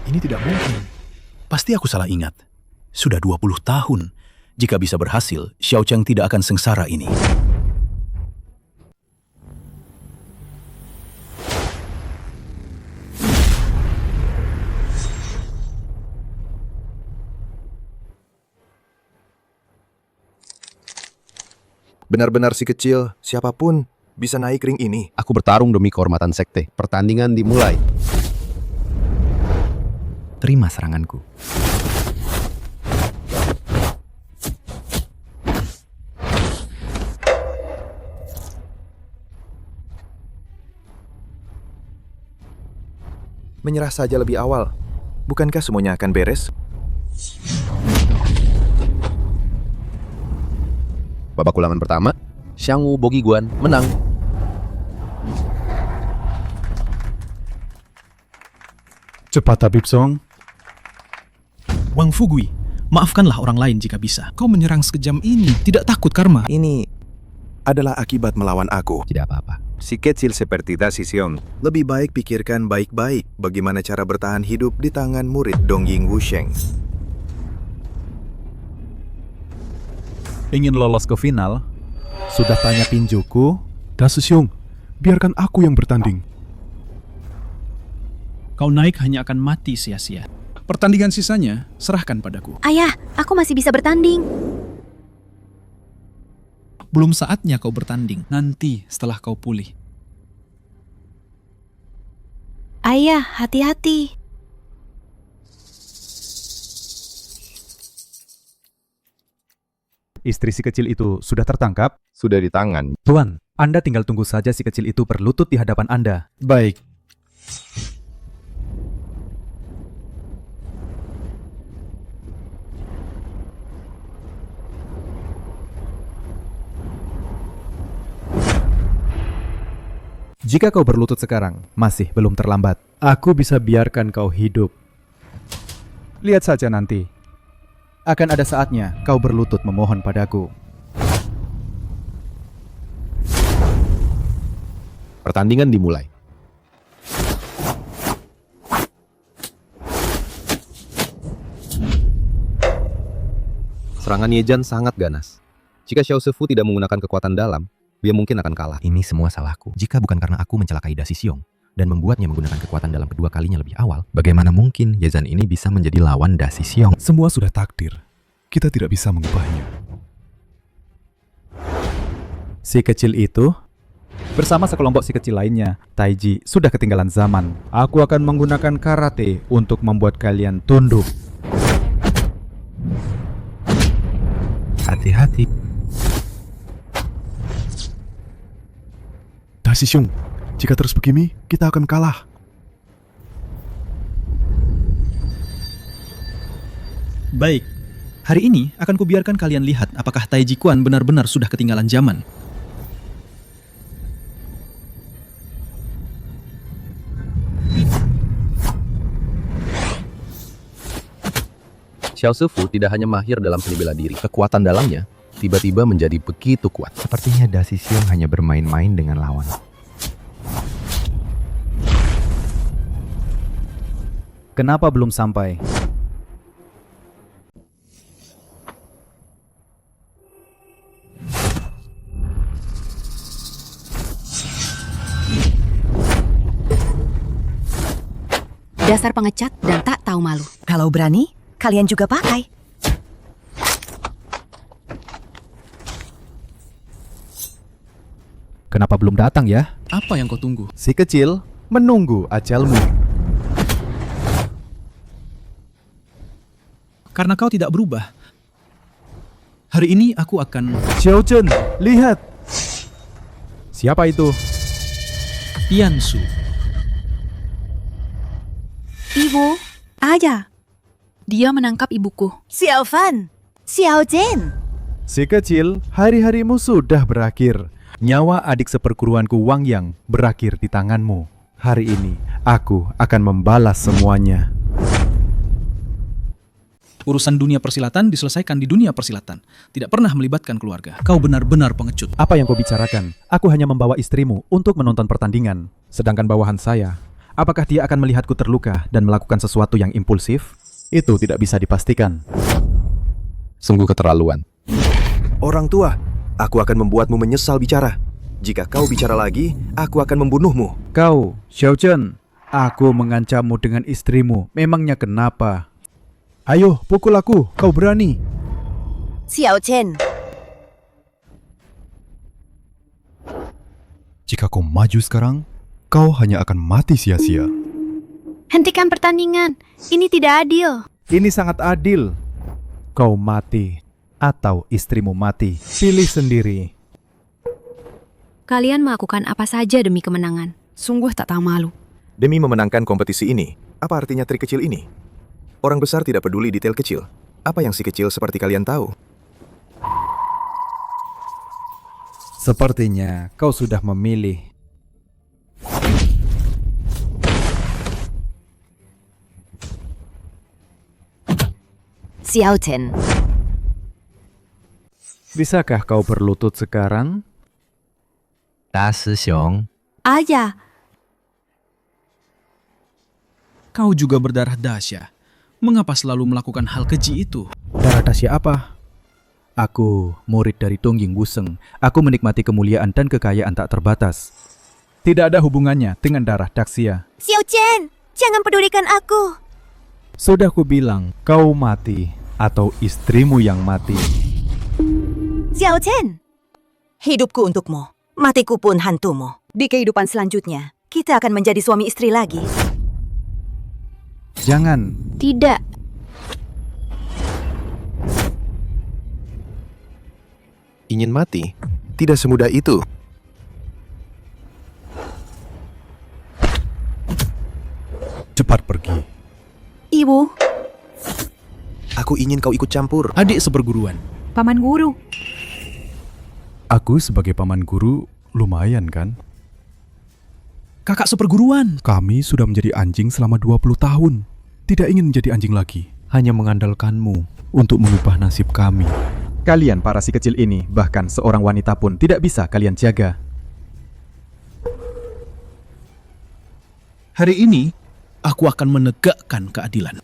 Ini tidak mungkin. Pasti aku salah ingat. Sudah 20 tahun. Jika bisa berhasil, Xiao Cheng tidak akan sengsara ini. Benar-benar si kecil, siapapun bisa naik ring ini. Aku bertarung demi kehormatan sekte. Pertandingan dimulai. Terima seranganku. Menyerah saja lebih awal. Bukankah semuanya akan beres? Babak ulangan pertama, Xiangwu Bogiguan menang. Cepat Habib Song. Wang Fugui, maafkanlah orang lain jika bisa. Kau menyerang sekejam ini, tidak takut karma. Ini adalah akibat melawan aku. Tidak apa-apa. Si kecil seperti Dasi Xiong, lebih baik pikirkan baik-baik bagaimana cara bertahan hidup di tangan murid Dongying Wusheng. Ingin lolos ke final? Sudah tanya tinjuku? Dasi Xiong, biarkan aku yang bertanding. Kau naik hanya akan mati sia-sia. Pertandingan sisanya, serahkan padaku. Ayah, aku masih bisa bertanding. Belum saatnya kau bertanding. Nanti setelah kau pulih. Ayah, hati-hati. Istri si kecil itu sudah tertangkap? Sudah di tangan. Tuan, Anda tinggal tunggu saja si kecil itu berlutut di hadapan Anda. Baik. Jika kau berlutut sekarang, masih belum terlambat. Aku bisa biarkan kau hidup. Lihat saja nanti. Akan ada saatnya kau berlutut memohon padaku. Pertandingan dimulai. Serangan Yejan sangat ganas. Jika Xiao Sifu tidak menggunakan kekuatan dalam, dia mungkin akan kalah. Ini semua salahku. Jika bukan karena aku mencelakai Dasi Xiong dan membuatnya menggunakan kekuatan dalam kedua kalinya lebih awal, bagaimana mungkin Yezan ini bisa menjadi lawan Dasi Xiong? Semua sudah takdir. Kita tidak bisa mengubahnya. Si kecil itu, bersama sekelompok si kecil lainnya, Taiji sudah ketinggalan zaman. Aku akan menggunakan karate untuk membuat kalian tunduk. Hati-hati. Dasi Xiong, jika terus begini, kita akan kalah. Baik. Hari ini akan kubiarkan kalian lihat apakah Taiji Quan benar-benar sudah ketinggalan zaman. Xiao Sifu tidak hanya mahir dalam seni bela diri, kekuatan dalamnya tiba-tiba menjadi begitu kuat. Sepertinya Dasi Xiong hanya bermain-main dengan lawan. Kenapa belum sampai? Dasar pengecat dan tak tahu malu. Kalau berani, kalian juga pakai. Kenapa belum datang ya? Apa yang kau tunggu? Si kecil menunggu ajalmu. Karena kau tidak berubah. Hari ini aku akan... Xiao Chen, lihat! Siapa itu? Tiansu. Ibu, ayah. Dia menangkap ibuku. Xiao Fan, Xiao Chen. Si kecil, hari-harimu sudah berakhir. Nyawa adik seperguruanku Wang Yang berakhir di tanganmu. Hari ini, aku akan membalas semuanya. Urusan dunia persilatan diselesaikan di dunia persilatan. Tidak pernah melibatkan keluarga. Kau benar-benar pengecut. Apa yang kau bicarakan? Aku hanya membawa istrimu untuk menonton pertandingan. Sedangkan bawahan saya, apakah dia akan melihatku terluka dan melakukan sesuatu yang impulsif? Itu tidak bisa dipastikan. Sungguh keterlaluan. Orang tua, aku akan membuatmu menyesal bicara. Jika kau bicara lagi, aku akan membunuhmu. Kau, Xiao Chen, aku mengancammu dengan istrimu. Memangnya kenapa? Ayo, pukul aku. Kau berani. Xiao Chen. Jika kau maju sekarang, kau hanya akan mati sia-sia. Hentikan pertandingan. Ini tidak adil. Ini sangat adil. Kau mati atau istrimu mati. Pilih sendiri. Kalian melakukan apa saja demi kemenangan. Sungguh tak tahu malu. Demi memenangkan kompetisi ini, apa artinya trik kecil ini? Orang besar tidak peduli detail kecil. Apa yang si kecil seperti kalian tahu? Sepertinya kau sudah memilih. Xiao Chen. Bisakah kau berlutut sekarang? 大师兄， Ayah, Kau juga berdarah Dasya. Mengapa selalu melakukan hal keji itu? Darah Dasya apa? Aku murid dari Dongying Wuseng. Aku menikmati kemuliaan dan kekayaan tak terbatas. Tidak ada hubungannya dengan darah Daxia. Xiao Chen, jangan pedulikan aku. Sudah kubilang, kau mati atau istrimu yang mati. Xiao Chen, hidupku untukmu, matiku pun hantumu. Di kehidupan selanjutnya, kita akan menjadi suami istri lagi. Jangan. Tidak. Ingin mati? Tidak semudah itu. Cepat pergi. Ibu, Aku ingin kau ikut campur. Adik seperguruan. paman guru. Aku sebagai paman guru lumayan kan? Kakak seperguruan. Kami sudah menjadi anjing selama 20 tahun. Tidak ingin menjadi anjing lagi. Hanya mengandalkanmu untuk mengubah nasib kami. Kalian para si kecil ini, bahkan seorang wanita pun tidak bisa kalian jaga. Hari ini, aku akan menegakkan keadilan.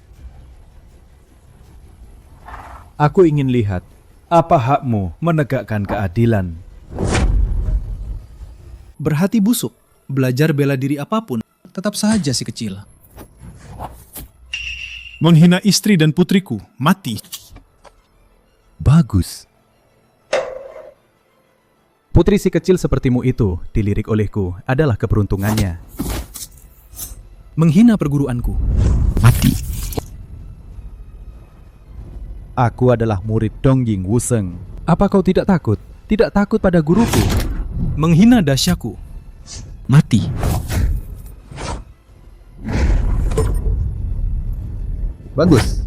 Aku ingin lihat apa hakmu menegakkan keadilan. Berhati busuk, belajar bela diri apapun, tetap saja si kecil. Menghina istri dan putriku, mati. bagus. Putri si kecil sepertimu itu, dilirik olehku, adalah keberuntungannya. Menghina perguruanku. Mati. Aku adalah murid Dongying Wuseng. Apa kau tidak takut? Tidak takut pada guruku? Menghina dasyaku. Mati. Bagus.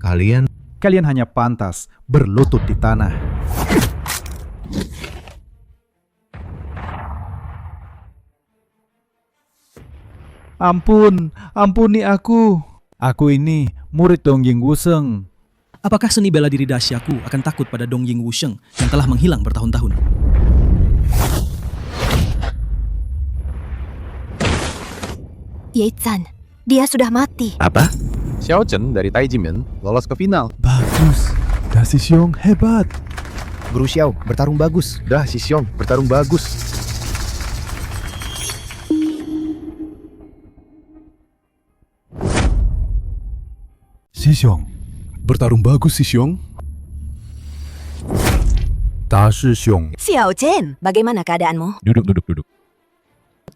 Kalian hanya pantas berlutut di tanah. Ampuni aku. Aku ini murid Dongying Wuseng. Apakah seni bela diri dasyaku akan takut pada Dongying Wuseng yang telah menghilang bertahun-tahun? Ye Zhan, dia sudah mati. Apa? Xiao Chen dari Taijimen lolos ke final. Bagus. Da Xiong hebat. Guru Xiao, bertarung bagus. Dah, si Xiong, bertarung bagus. Si Xiong. Bertarung bagus si Xiong. Da Xiong. Xiao Chen, bagaimana keadaanmu? Duduk.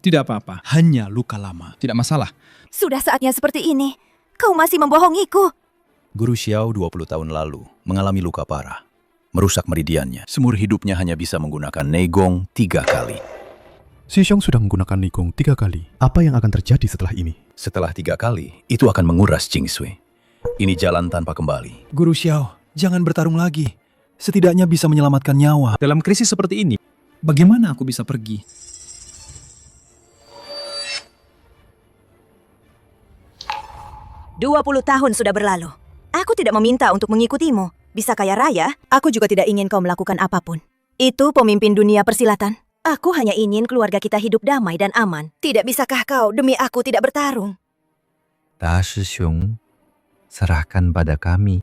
Tidak apa-apa, hanya luka lama. Tidak masalah. Sudah saatnya seperti ini. Kau masih membohongiku. Guru Xiao 20 tahun lalu mengalami luka parah. Merusak meridiannya. Seumur hidupnya hanya bisa menggunakan Neigong 3 kali. Si Xiong sudah menggunakan Neigong 3 kali. Apa yang akan terjadi setelah ini? Setelah 3 kali, itu akan menguras Jing Sui. Ini jalan tanpa kembali. Guru Xiao, jangan bertarung lagi. Setidaknya bisa menyelamatkan nyawa. Dalam krisis seperti ini, bagaimana aku bisa pergi? Dua 20 tahun sudah berlalu. Aku tidak meminta untuk mengikutimu. Bisa kaya raya, aku juga tidak ingin kau melakukan apapun. Itu pemimpin dunia persilatan. Aku hanya ingin keluarga kita hidup damai dan aman. Tidak bisakah kau demi aku tidak bertarung? Da Xiong, serahkan pada kami.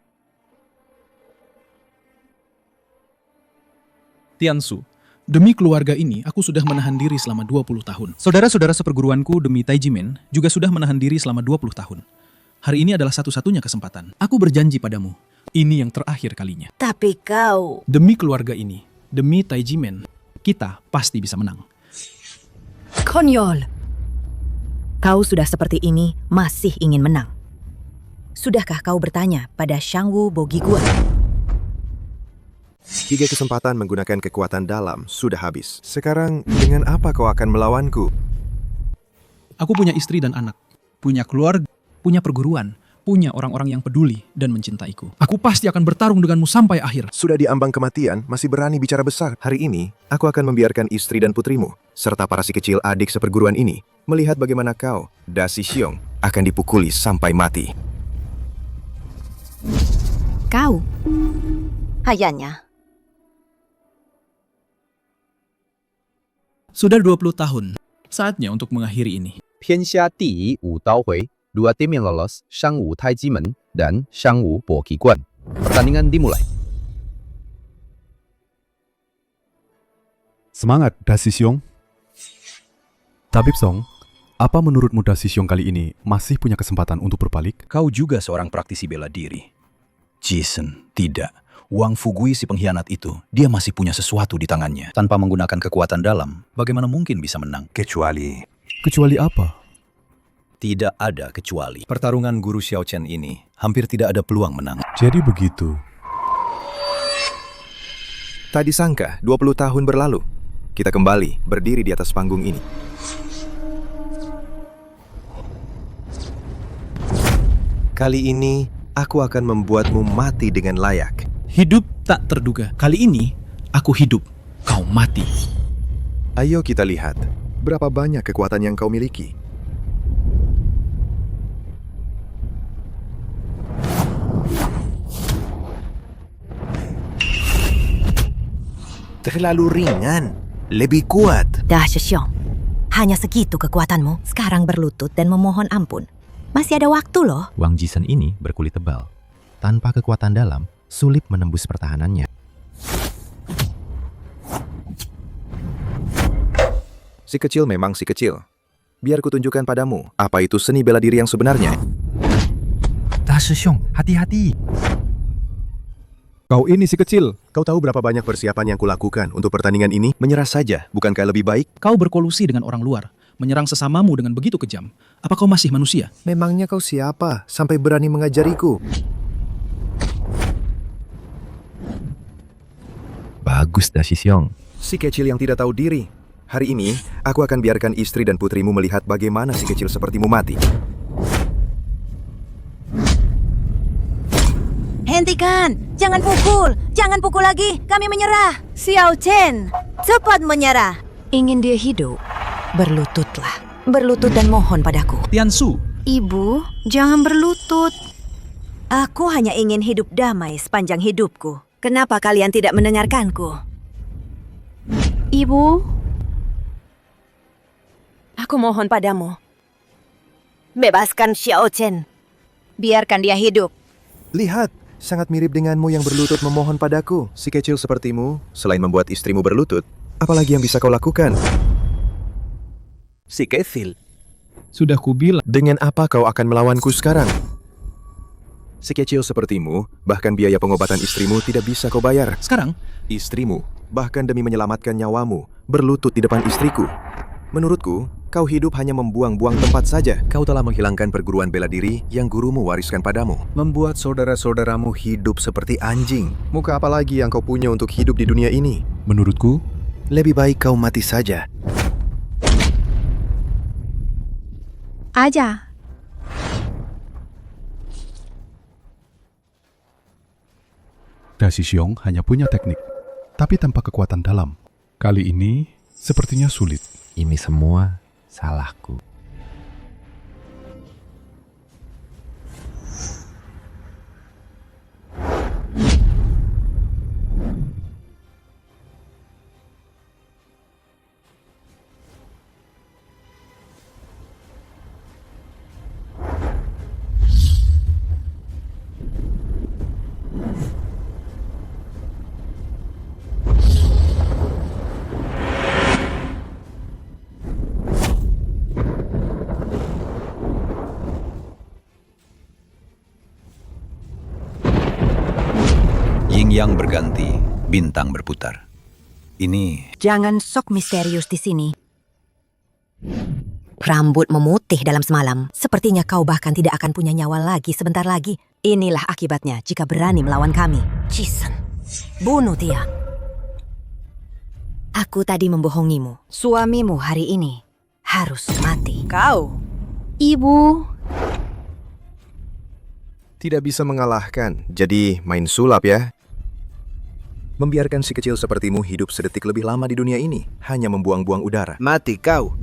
Tiansu, demi keluarga ini aku sudah menahan diri selama 20 tahun. Saudara-saudara seperguruanku demi Taijimen juga sudah menahan diri selama 20 tahun. Hari ini adalah satu-satunya kesempatan. Aku berjanji padamu, ini yang terakhir kalinya. Tapi kau... Demi keluarga ini, Demi Taiji Men, kita pasti bisa menang. Konyol. Kau sudah seperti ini, masih ingin menang. Sudahkah kau bertanya pada Shangwu Bogiguan? 3 kesempatan menggunakan kekuatan dalam sudah habis. Sekarang, dengan apa kau akan melawanku? Aku punya istri dan anak, punya keluarga, punya perguruan, punya orang-orang yang peduli dan mencintaiku. Aku pasti akan bertarung denganmu sampai akhir. Sudah diambang kematian, masih berani bicara besar. Hari ini, aku akan membiarkan istri dan putrimu, serta para si kecil adik seperguruan ini, melihat bagaimana kau, Da Shixiong, akan dipukuli sampai mati. Kau? Hayanya. Sudah 20 tahun, saatnya untuk mengakhiri ini. 天下第一武刀会, 2 tim yang lolos, Shangwu Taiji Men dan Shangwu Bogiguan. Pertandingan dimulai. Semangat, Da Shixiong. Tabib Song, apa menurutmu Da Shixiong kali ini masih punya kesempatan untuk berbalik? Kau juga seorang praktisi bela diri. Jason, tidak. Wang Fugui si pengkhianat itu, dia masih punya sesuatu di tangannya. Tanpa menggunakan kekuatan dalam, bagaimana mungkin bisa menang? Kecuali apa? Tidak ada kecuali. Pertarungan Guru Xiao Chen ini hampir tidak ada peluang menang. Jadi begitu. Tak disangka, 20 tahun berlalu. Kita kembali berdiri di atas panggung ini. Kali ini, aku akan membuatmu mati dengan layak. Hidup tak terduga. Kali ini, aku hidup. Kau mati. Ayo kita lihat, berapa banyak kekuatan yang kau miliki. Terlalu ringan, lebih kuat. Da Shixiong, hanya segitu kekuatanmu. Sekarang berlutut dan memohon ampun. Masih ada waktu loh. Wang Jisen ini berkulit tebal. Tanpa kekuatan dalam, sulit menembus pertahanannya. Si kecil memang si kecil. Biar kutunjukkan padamu, apa itu seni bela diri yang sebenarnya. Da Shixiong, hati-hati. Kau ini si kecil. Kau tahu berapa banyak persiapan yang kulakukan untuk pertandingan ini? Menyerah saja, bukankah lebih baik? Kau berkolusi dengan orang luar, menyerang sesamamu dengan begitu kejam. Apa kau masih manusia? Memangnya kau siapa sampai berani mengajariku? Bagus, Da Shixiong. Si kecil yang tidak tahu diri. Hari ini, aku akan biarkan istri dan putrimu melihat bagaimana si kecil sepertimu mati. Hentikan! Jangan pukul! Jangan pukul lagi! Kami menyerah! Xiao Chen, cepat menyerah! Ingin dia hidup? Berlututlah. Berlutut dan mohon padaku. Tiansu. Ibu, jangan berlutut. Aku hanya ingin hidup damai sepanjang hidupku. Kenapa kalian tidak mendengarkanku? Ibu. Aku mohon padamu. Bebaskan Xiao Chen. Biarkan dia hidup. Lihat, sangat mirip denganmu yang berlutut memohon padaku. Si kecil sepertimu, selain membuat istrimu berlutut, apalagi yang bisa kau lakukan? Si kecil. Sudah kubilang. Dengan apa kau akan melawanku sekarang? Si kecil sepertimu, bahkan biaya pengobatan istrimu tidak bisa kau bayar. Sekarang? Istrimu, bahkan demi menyelamatkan nyawamu, berlutut di depan istriku. Menurutku, kau hidup hanya membuang-buang tempat saja. Kau telah menghilangkan perguruan bela diri yang gurumu wariskan padamu. Membuat saudara-saudaramu hidup seperti anjing. Muka apa lagi yang kau punya untuk hidup di dunia ini? Menurutku, lebih baik kau mati saja. Aja. Da Shixiong hanya punya teknik, tapi tanpa kekuatan dalam. Kali ini, sepertinya sulit. Ini semua salahku. Yin yang berganti, bintang berputar. Ini Jangan sok misterius di sini. Rambut memutih dalam semalam. Sepertinya kau bahkan tidak akan punya nyawa lagi sebentar lagi. Inilah akibatnya jika berani melawan kami. Jason, bunuh dia. Aku tadi membohongimu. Suamimu hari ini harus mati. Kau. Ibu. Tidak bisa mengalahkan, jadi main sulap ya. Membiarkan si kecil sepertimu hidup sedetik lebih lama di dunia ini hanya membuang-buang udara. Mati kau.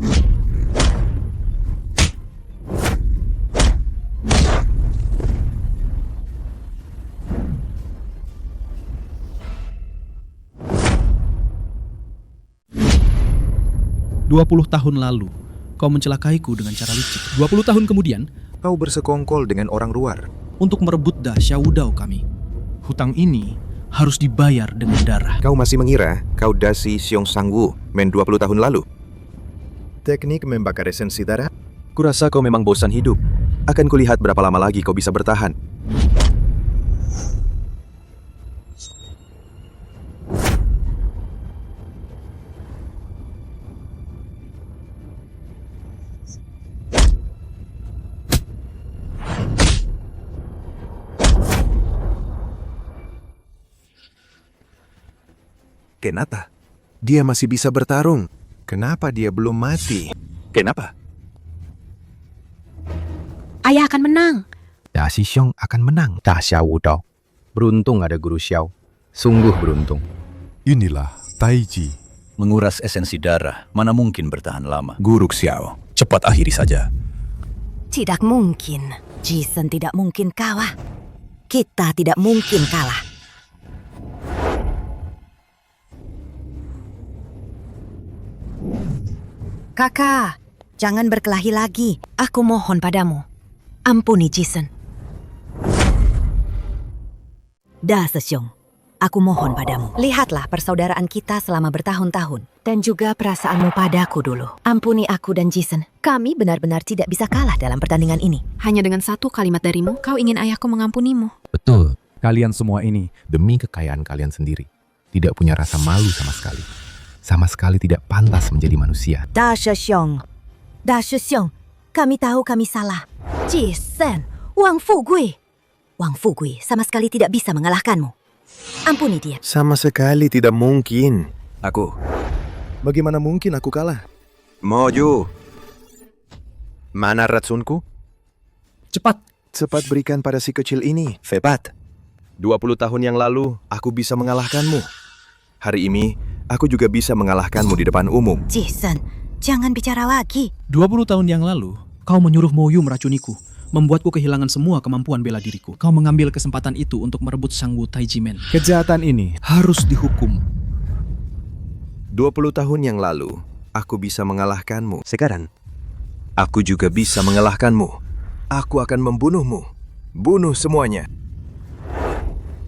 "20 tahun lalu, kau mencelakaiku dengan cara licik. 20 tahun kemudian, Kau bersekongkol dengan orang luar. untuk merebut Da Xiaowudao kami. Hutang ini harus dibayar dengan darah." Kau masih mengira kau dasi Xiong Sangwu main 20 tahun lalu? Teknik membakar esensi darah? Kurasa kau memang bosan hidup. Akan kulihat berapa lama lagi kau bisa bertahan. Kenapa? Dia masih bisa bertarung. Kenapa dia belum mati? Kenapa? Ayah akan menang. Da Xiong akan menang. Da Xiaowudao. Beruntung ada Guru Xiao. Sungguh beruntung. Inilah Taiji. menguras esensi darah, mana mungkin bertahan lama. Guru Xiao, cepat akhiri saja. Tidak mungkin. Jason tidak mungkin kalah. Kita tidak mungkin kalah. Kakak, jangan berkelahi lagi. Aku mohon padamu. Ampuni Jason. Da Sesyong, aku mohon padamu. Lihatlah persaudaraan kita selama bertahun-tahun. Dan juga perasaanmu padaku dulu. Ampuni aku dan Jason. Kami benar-benar tidak bisa kalah dalam pertandingan ini. Hanya dengan satu kalimat darimu, kau ingin ayahku mengampunimu. Betul. Kalian semua ini demi kekayaan kalian sendiri. Tidak punya rasa malu sama sekali. Sama sekali tidak pantas menjadi manusia. Da Sesyong. Da Sesyong, kami tahu kami salah. Jason, Wang Fugui. Wang Fugui sama sekali tidak bisa mengalahkanmu. Ampuni dia. Sama sekali tidak mungkin. Aku. Bagaimana mungkin aku kalah? Mojo. Mana ratsunku? Cepat. Cepat berikan pada si kecil ini. Cepat. 20 tahun yang lalu, aku bisa mengalahkanmu. Hari ini, aku juga bisa mengalahkanmu di depan umum. Jason, jangan bicara lagi. 20 tahun yang lalu, kau menyuruh Moyu meracuniku, membuatku kehilangan semua kemampuan bela diriku. Kau mengambil kesempatan itu untuk merebut Sangwu Taijimen. Kejahatan ini harus dihukum. 20 tahun yang lalu, aku bisa mengalahkanmu. Sekarang, aku juga bisa mengalahkanmu. Aku akan membunuhmu. Bunuh semuanya.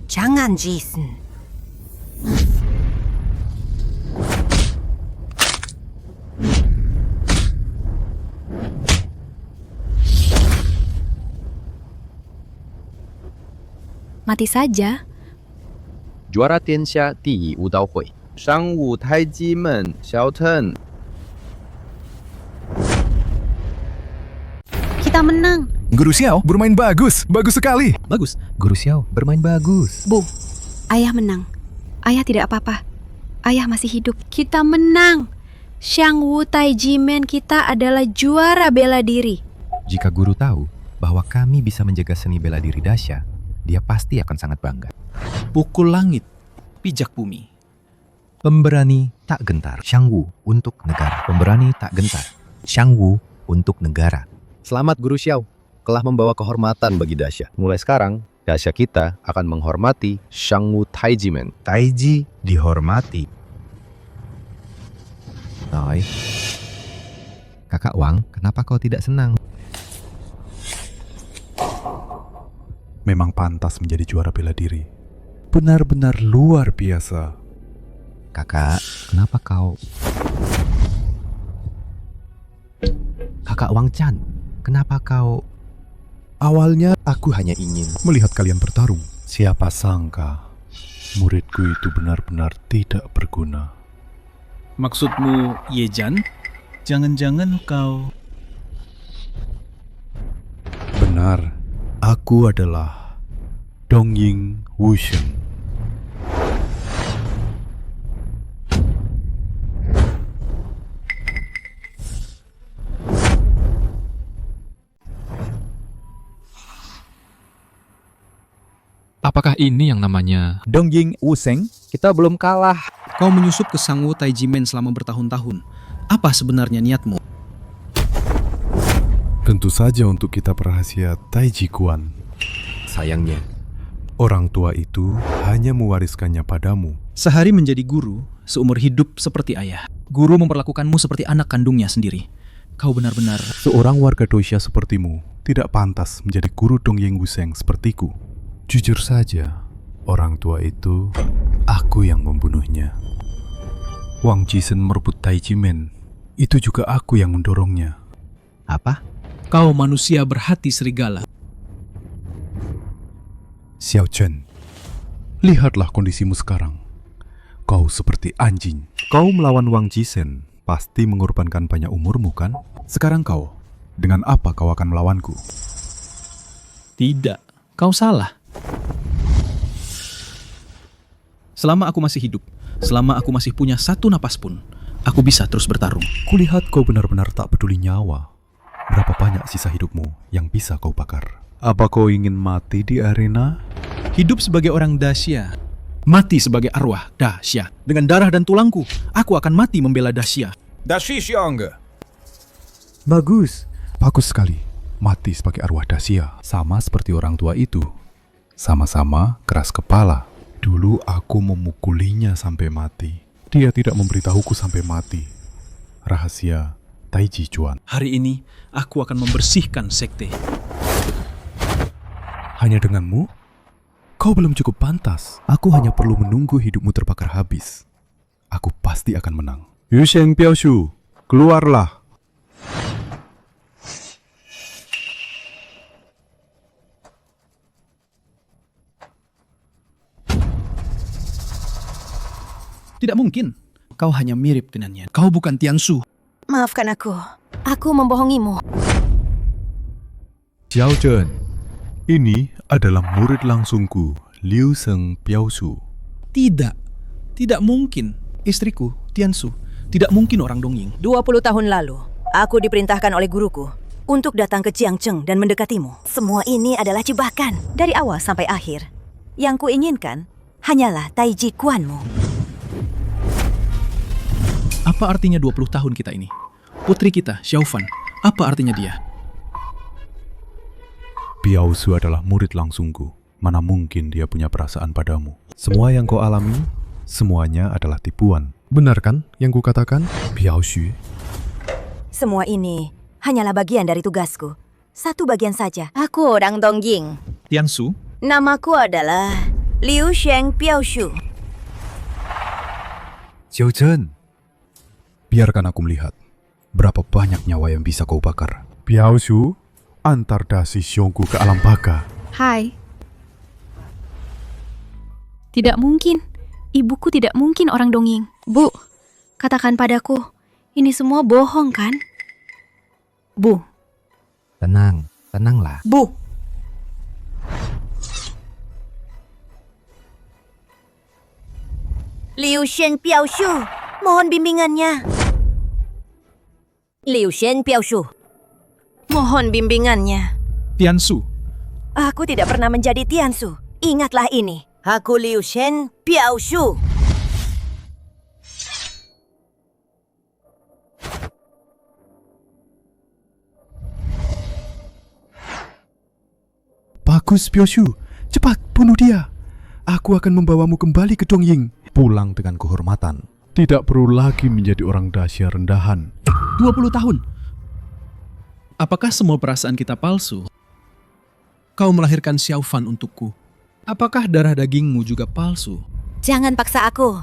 Jangan, Jason. Mati saja. Juara Tianxia 第一武道会，商务太极门小陈。 Kita menang. Guru Xiao bermain bagus, bagus sekali. Bagus. Guru Xiao bermain bagus. Bu, ayah menang. Ayah tidak apa-apa. Ayah masih hidup. Kita menang. Sangwu Taijimen kita adalah juara bela diri. Jika guru tahu bahwa kami bisa menjaga seni bela diri Dasya, dia pasti akan sangat bangga. Pukul langit, pijak bumi. Pemberani tak gentar. Xiangwu untuk negara. Pemberani tak gentar. Xiangwu untuk negara. Selamat Guru Xiao, telah membawa kehormatan bagi Dasya. Mulai sekarang, Dasya kita akan menghormati Sangwu Taijimen. Taiji dihormati. Noi. Kakak Wang, kenapa kau tidak senang? Memang pantas menjadi juara bela diri. Benar-benar luar biasa. Kakak, kenapa kau... Kakak Wang Chan, kenapa kau... Awalnya aku hanya ingin melihat kalian bertarung. Siapa sangka muridku itu benar-benar tidak berguna. Maksudmu Yejan? Jangan-jangan kau... Benar, aku adalah Dongying Wusheng. Apakah ini yang namanya Dongying Wusheng? Kita belum kalah. Kau menyusup ke Sangwu Taijimen selama bertahun-tahun. Apa sebenarnya niatmu? Tentu saja untuk kitab rahasia Taiji Quan. Sayangnya, orang tua itu hanya mewariskannya padamu. Sehari menjadi guru, seumur hidup seperti ayah. Guru memperlakukanmu seperti anak kandungnya sendiri. Kau benar-benar... Seorang warga Dosha sepertimu tidak pantas menjadi guru Dongying Wusheng sepertiku. Jujur saja, orang tua itu aku yang membunuhnya. Wang Jisen merebut Taijimen, itu juga aku yang mendorongnya. apa? Kau manusia berhati serigala. Xiao Chen, lihatlah kondisimu sekarang. Kau seperti anjing. Kau melawan Wang Jisen, pasti mengorbankan banyak umurmu kan? Sekarang kau, dengan apa kau akan melawanku? Tidak, kau salah. Selama aku masih hidup, selama aku masih punya satu napas pun, aku bisa terus bertarung. Kulihat kau benar-benar tak peduli nyawa. Berapa banyak sisa hidupmu yang bisa kau bakar? Apa kau ingin mati di arena? Hidup sebagai orang Daxia, mati sebagai arwah Daxia. Dengan darah dan tulangku, aku akan mati membela Daxia. Bagus. Bagus sekali. Mati sebagai arwah Daxia. Sama seperti orang tua itu. Sama-sama keras kepala. Dulu aku memukulinya sampai mati. Dia tidak memberitahuku sampai mati. Rahasia Taiji Quan. Hari ini, aku akan membersihkan sekte. Hanya denganmu? Kau belum cukup pantas. Aku hanya perlu menunggu hidupmu terbakar habis. Aku pasti akan menang. Yu Sheng Piaoshu, keluarlah. Tidak mungkin. Kau hanya mirip dengannya. Kau bukan Tiansu. Maafkan aku. Aku membohongimu. Xiao Chen, ini adalah murid langsungku, Liu Sheng Piaoshu. Tidak. Tidak mungkin. Istriku, Tiansu. Tidak mungkin orang Dongying. 20 tahun lalu, aku diperintahkan oleh guruku untuk datang ke Jiangcheng dan mendekatimu. Semua ini adalah jebakan. Dari awal sampai akhir. Yang kuinginkan hanyalah Taiji Quanmu. Apa artinya 20 tahun kita ini? Putri kita, Xiaofan, apa artinya dia? Piaoshu adalah murid langsungku. Mana mungkin dia punya perasaan padamu? Semua yang kau alami, semuanya adalah tipuan. Benar kan yang kukatakan, Piaoshu? Semua ini hanyalah bagian dari tugasku. Satu bagian saja. Aku orang Dongying. Tiansu? Namaku adalah Liu Sheng Piaoshu. Xiao Chen, biarkan aku melihat berapa banyak nyawa yang bisa kau bakar. Piaoshu, antar dasi Xiongku ke alam baka. Hai. Tidak mungkin. Ibuku tidak mungkin orang Dongying. Bu, katakan padaku, ini semua bohong kan? Bu. Tenang, tenanglah. Bu. Liu Sheng Piaoshu, mohon bimbingannya. Liu Sheng Piaoshu, mohon bimbingannya. Tiansu. Aku tidak pernah menjadi Tiansu. Ingatlah ini. Aku Liu Sheng Piaoshu. Bagus, Piaoshu. Cepat, bunuh dia. Aku akan membawamu kembali ke Dongying. Pulang dengan kehormatan. Tidak perlu lagi menjadi orang Daxia rendahan. 20 tahun. Apakah semua perasaan kita palsu? Kau melahirkan Xiaofan untukku. Apakah darah dagingmu juga palsu? Jangan paksa aku.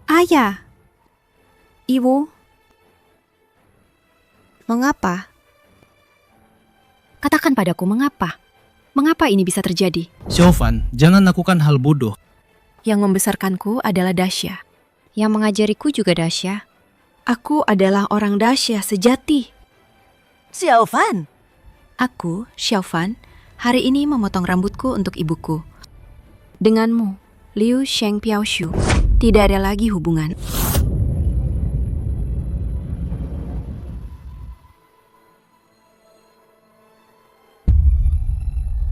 Ayah. Ibu. Mengapa? Katakan padaku mengapa? Mengapa ini bisa terjadi? Xiaofan, jangan lakukan hal bodoh. Yang membesarkanku adalah Dasya. Yang mengajariku juga Dasya. Aku adalah orang Dasya sejati. Xiaofan. Aku, Xiaofan, hari ini memotong rambutku untuk ibuku. Denganmu, Liu Sheng Piaoshu, tidak ada lagi hubungan.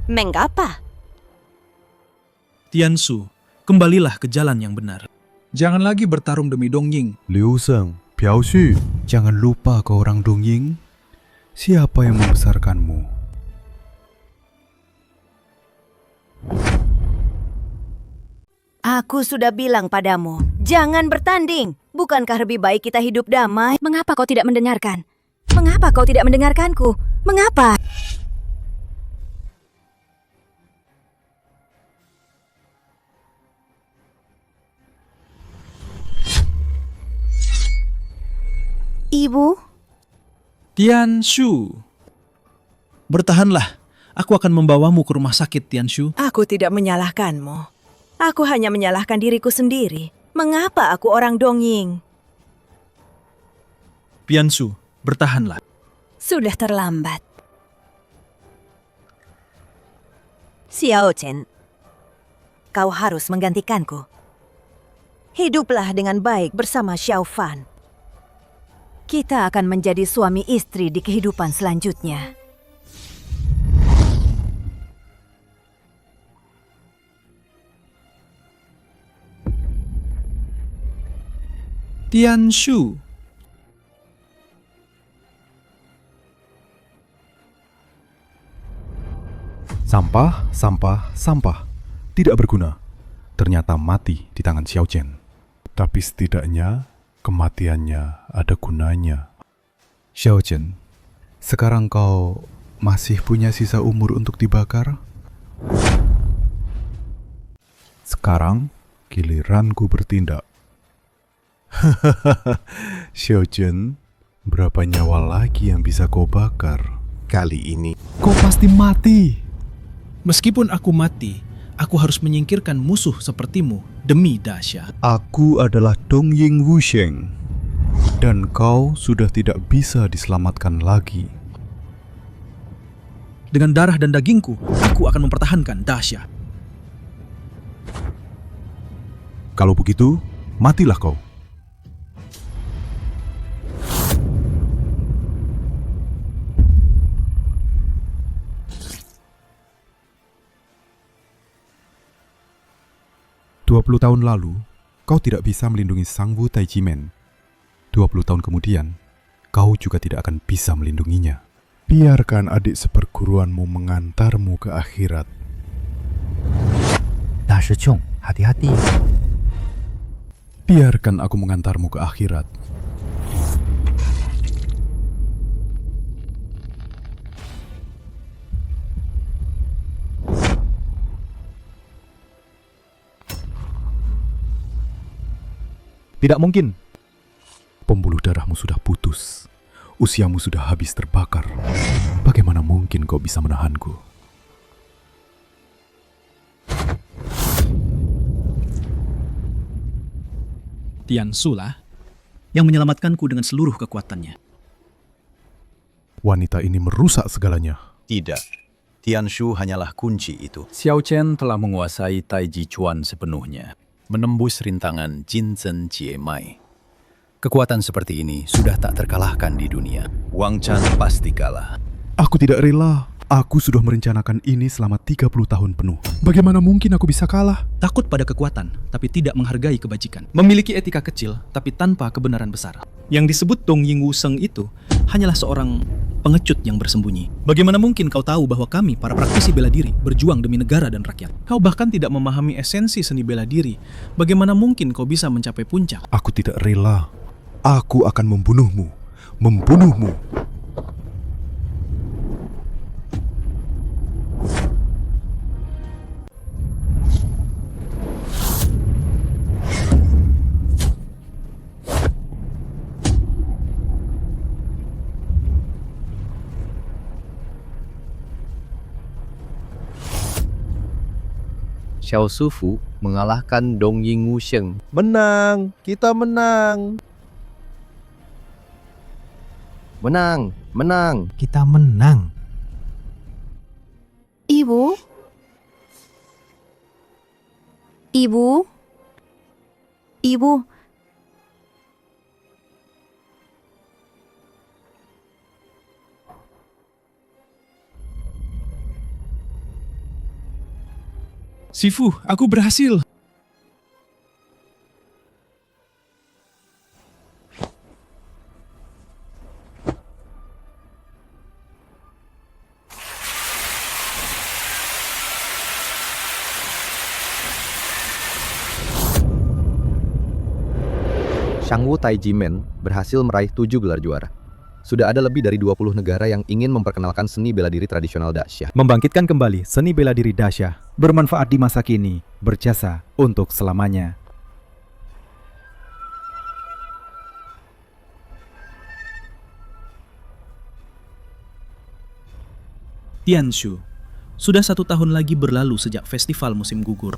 Mengapa? Tianshu, kembalilah ke jalan yang benar. Jangan lagi bertarung demi Dongying. Liu Sheng, Piaoshu, jangan lupa kau orang Dongying. Siapa yang membesarkanmu? Aku sudah bilang padamu, jangan bertanding. Bukankah lebih baik kita hidup damai? Mengapa kau tidak mendengarkan? Mengapa kau tidak mendengarkanku? Mengapa? Ibu? Tianshu, bertahanlah. Aku akan membawamu ke rumah sakit, Tianshu. Aku tidak menyalahkanmu. Aku hanya menyalahkan diriku sendiri. Mengapa aku orang Dongying? Tianshu, bertahanlah. Sudah terlambat. Xiao Chen, kau harus menggantikanku. Hiduplah dengan baik bersama Xiaofan. Kita akan menjadi suami istri di kehidupan selanjutnya. Tianshu. Sampah, sampah, sampah. Tidak berguna. Ternyata mati di tangan Xiao Chen. Tapi setidaknya kematiannya ada gunanya. Xiao Chen, sekarang kau masih punya sisa umur untuk dibakar? Sekarang giliranku bertindak. Xiao Chen, berapa nyawa lagi yang bisa kau bakar? Kali ini kau pasti mati. Meskipun aku mati, aku harus menyingkirkan musuh sepertimu demi Dasya. Aku adalah Dongying Wusheng, dan kau sudah tidak bisa diselamatkan lagi. Dengan darah dan dagingku, aku akan mempertahankan Dasya. Kalau begitu, matilah kau. "20 tahun lalu, kau tidak bisa melindungi Sangwu Taijimen. 20 tahun kemudian, kau juga tidak akan bisa melindunginya. Biarkan adik seperguruanmu mengantarmu ke akhirat." Dashicong, hati-hati. Biarkan aku mengantarmu ke akhirat. Tidak mungkin. Pembuluh darahmu sudah putus. Usiamu sudah habis terbakar. Bagaimana mungkin kau bisa menahanku? Tianshu lah yang menyelamatkanku dengan seluruh kekuatannya. Wanita ini merusak segalanya. Tidak. Tianshu hanyalah kunci itu. Xiao Chen telah menguasai Taiji Chuan sepenuhnya, menembus rintangan Jinzhen Jiemai. Kekuatan seperti ini sudah tak terkalahkan di dunia. Wang Chan pasti kalah. Aku tidak rela. Aku sudah merencanakan ini selama 30 tahun penuh. Bagaimana mungkin aku bisa kalah? Takut pada kekuatan, tapi tidak menghargai kebajikan. Memiliki etika kecil, tapi tanpa kebenaran besar. Yang disebut Dongying Wusheng itu hanyalah seorang pengecut yang bersembunyi. Bagaimana mungkin kau tahu bahwa kami, para praktisi bela diri, berjuang demi negara dan rakyat? Kau bahkan tidak memahami esensi seni bela diri. Bagaimana mungkin kau bisa mencapai puncak? Aku tidak rela. Aku akan membunuhmu. Membunuhmu. Xiao Sufu mengalahkan Dong Ying Wusheng. Menang, kita menang. Menang, menang. Kita menang. Ibu? Ibu? Ibu? Sifu, aku berhasil. Shangwu Taijimen berhasil meraih 7 gelar juara. Sudah ada lebih dari 20 negara yang ingin memperkenalkan seni bela diri tradisional Daxia. Membangkitkan kembali seni bela diri Daxia bermanfaat di masa kini, berjasa untuk selamanya. Tianshu, sudah 1 tahun lagi berlalu sejak festival musim gugur.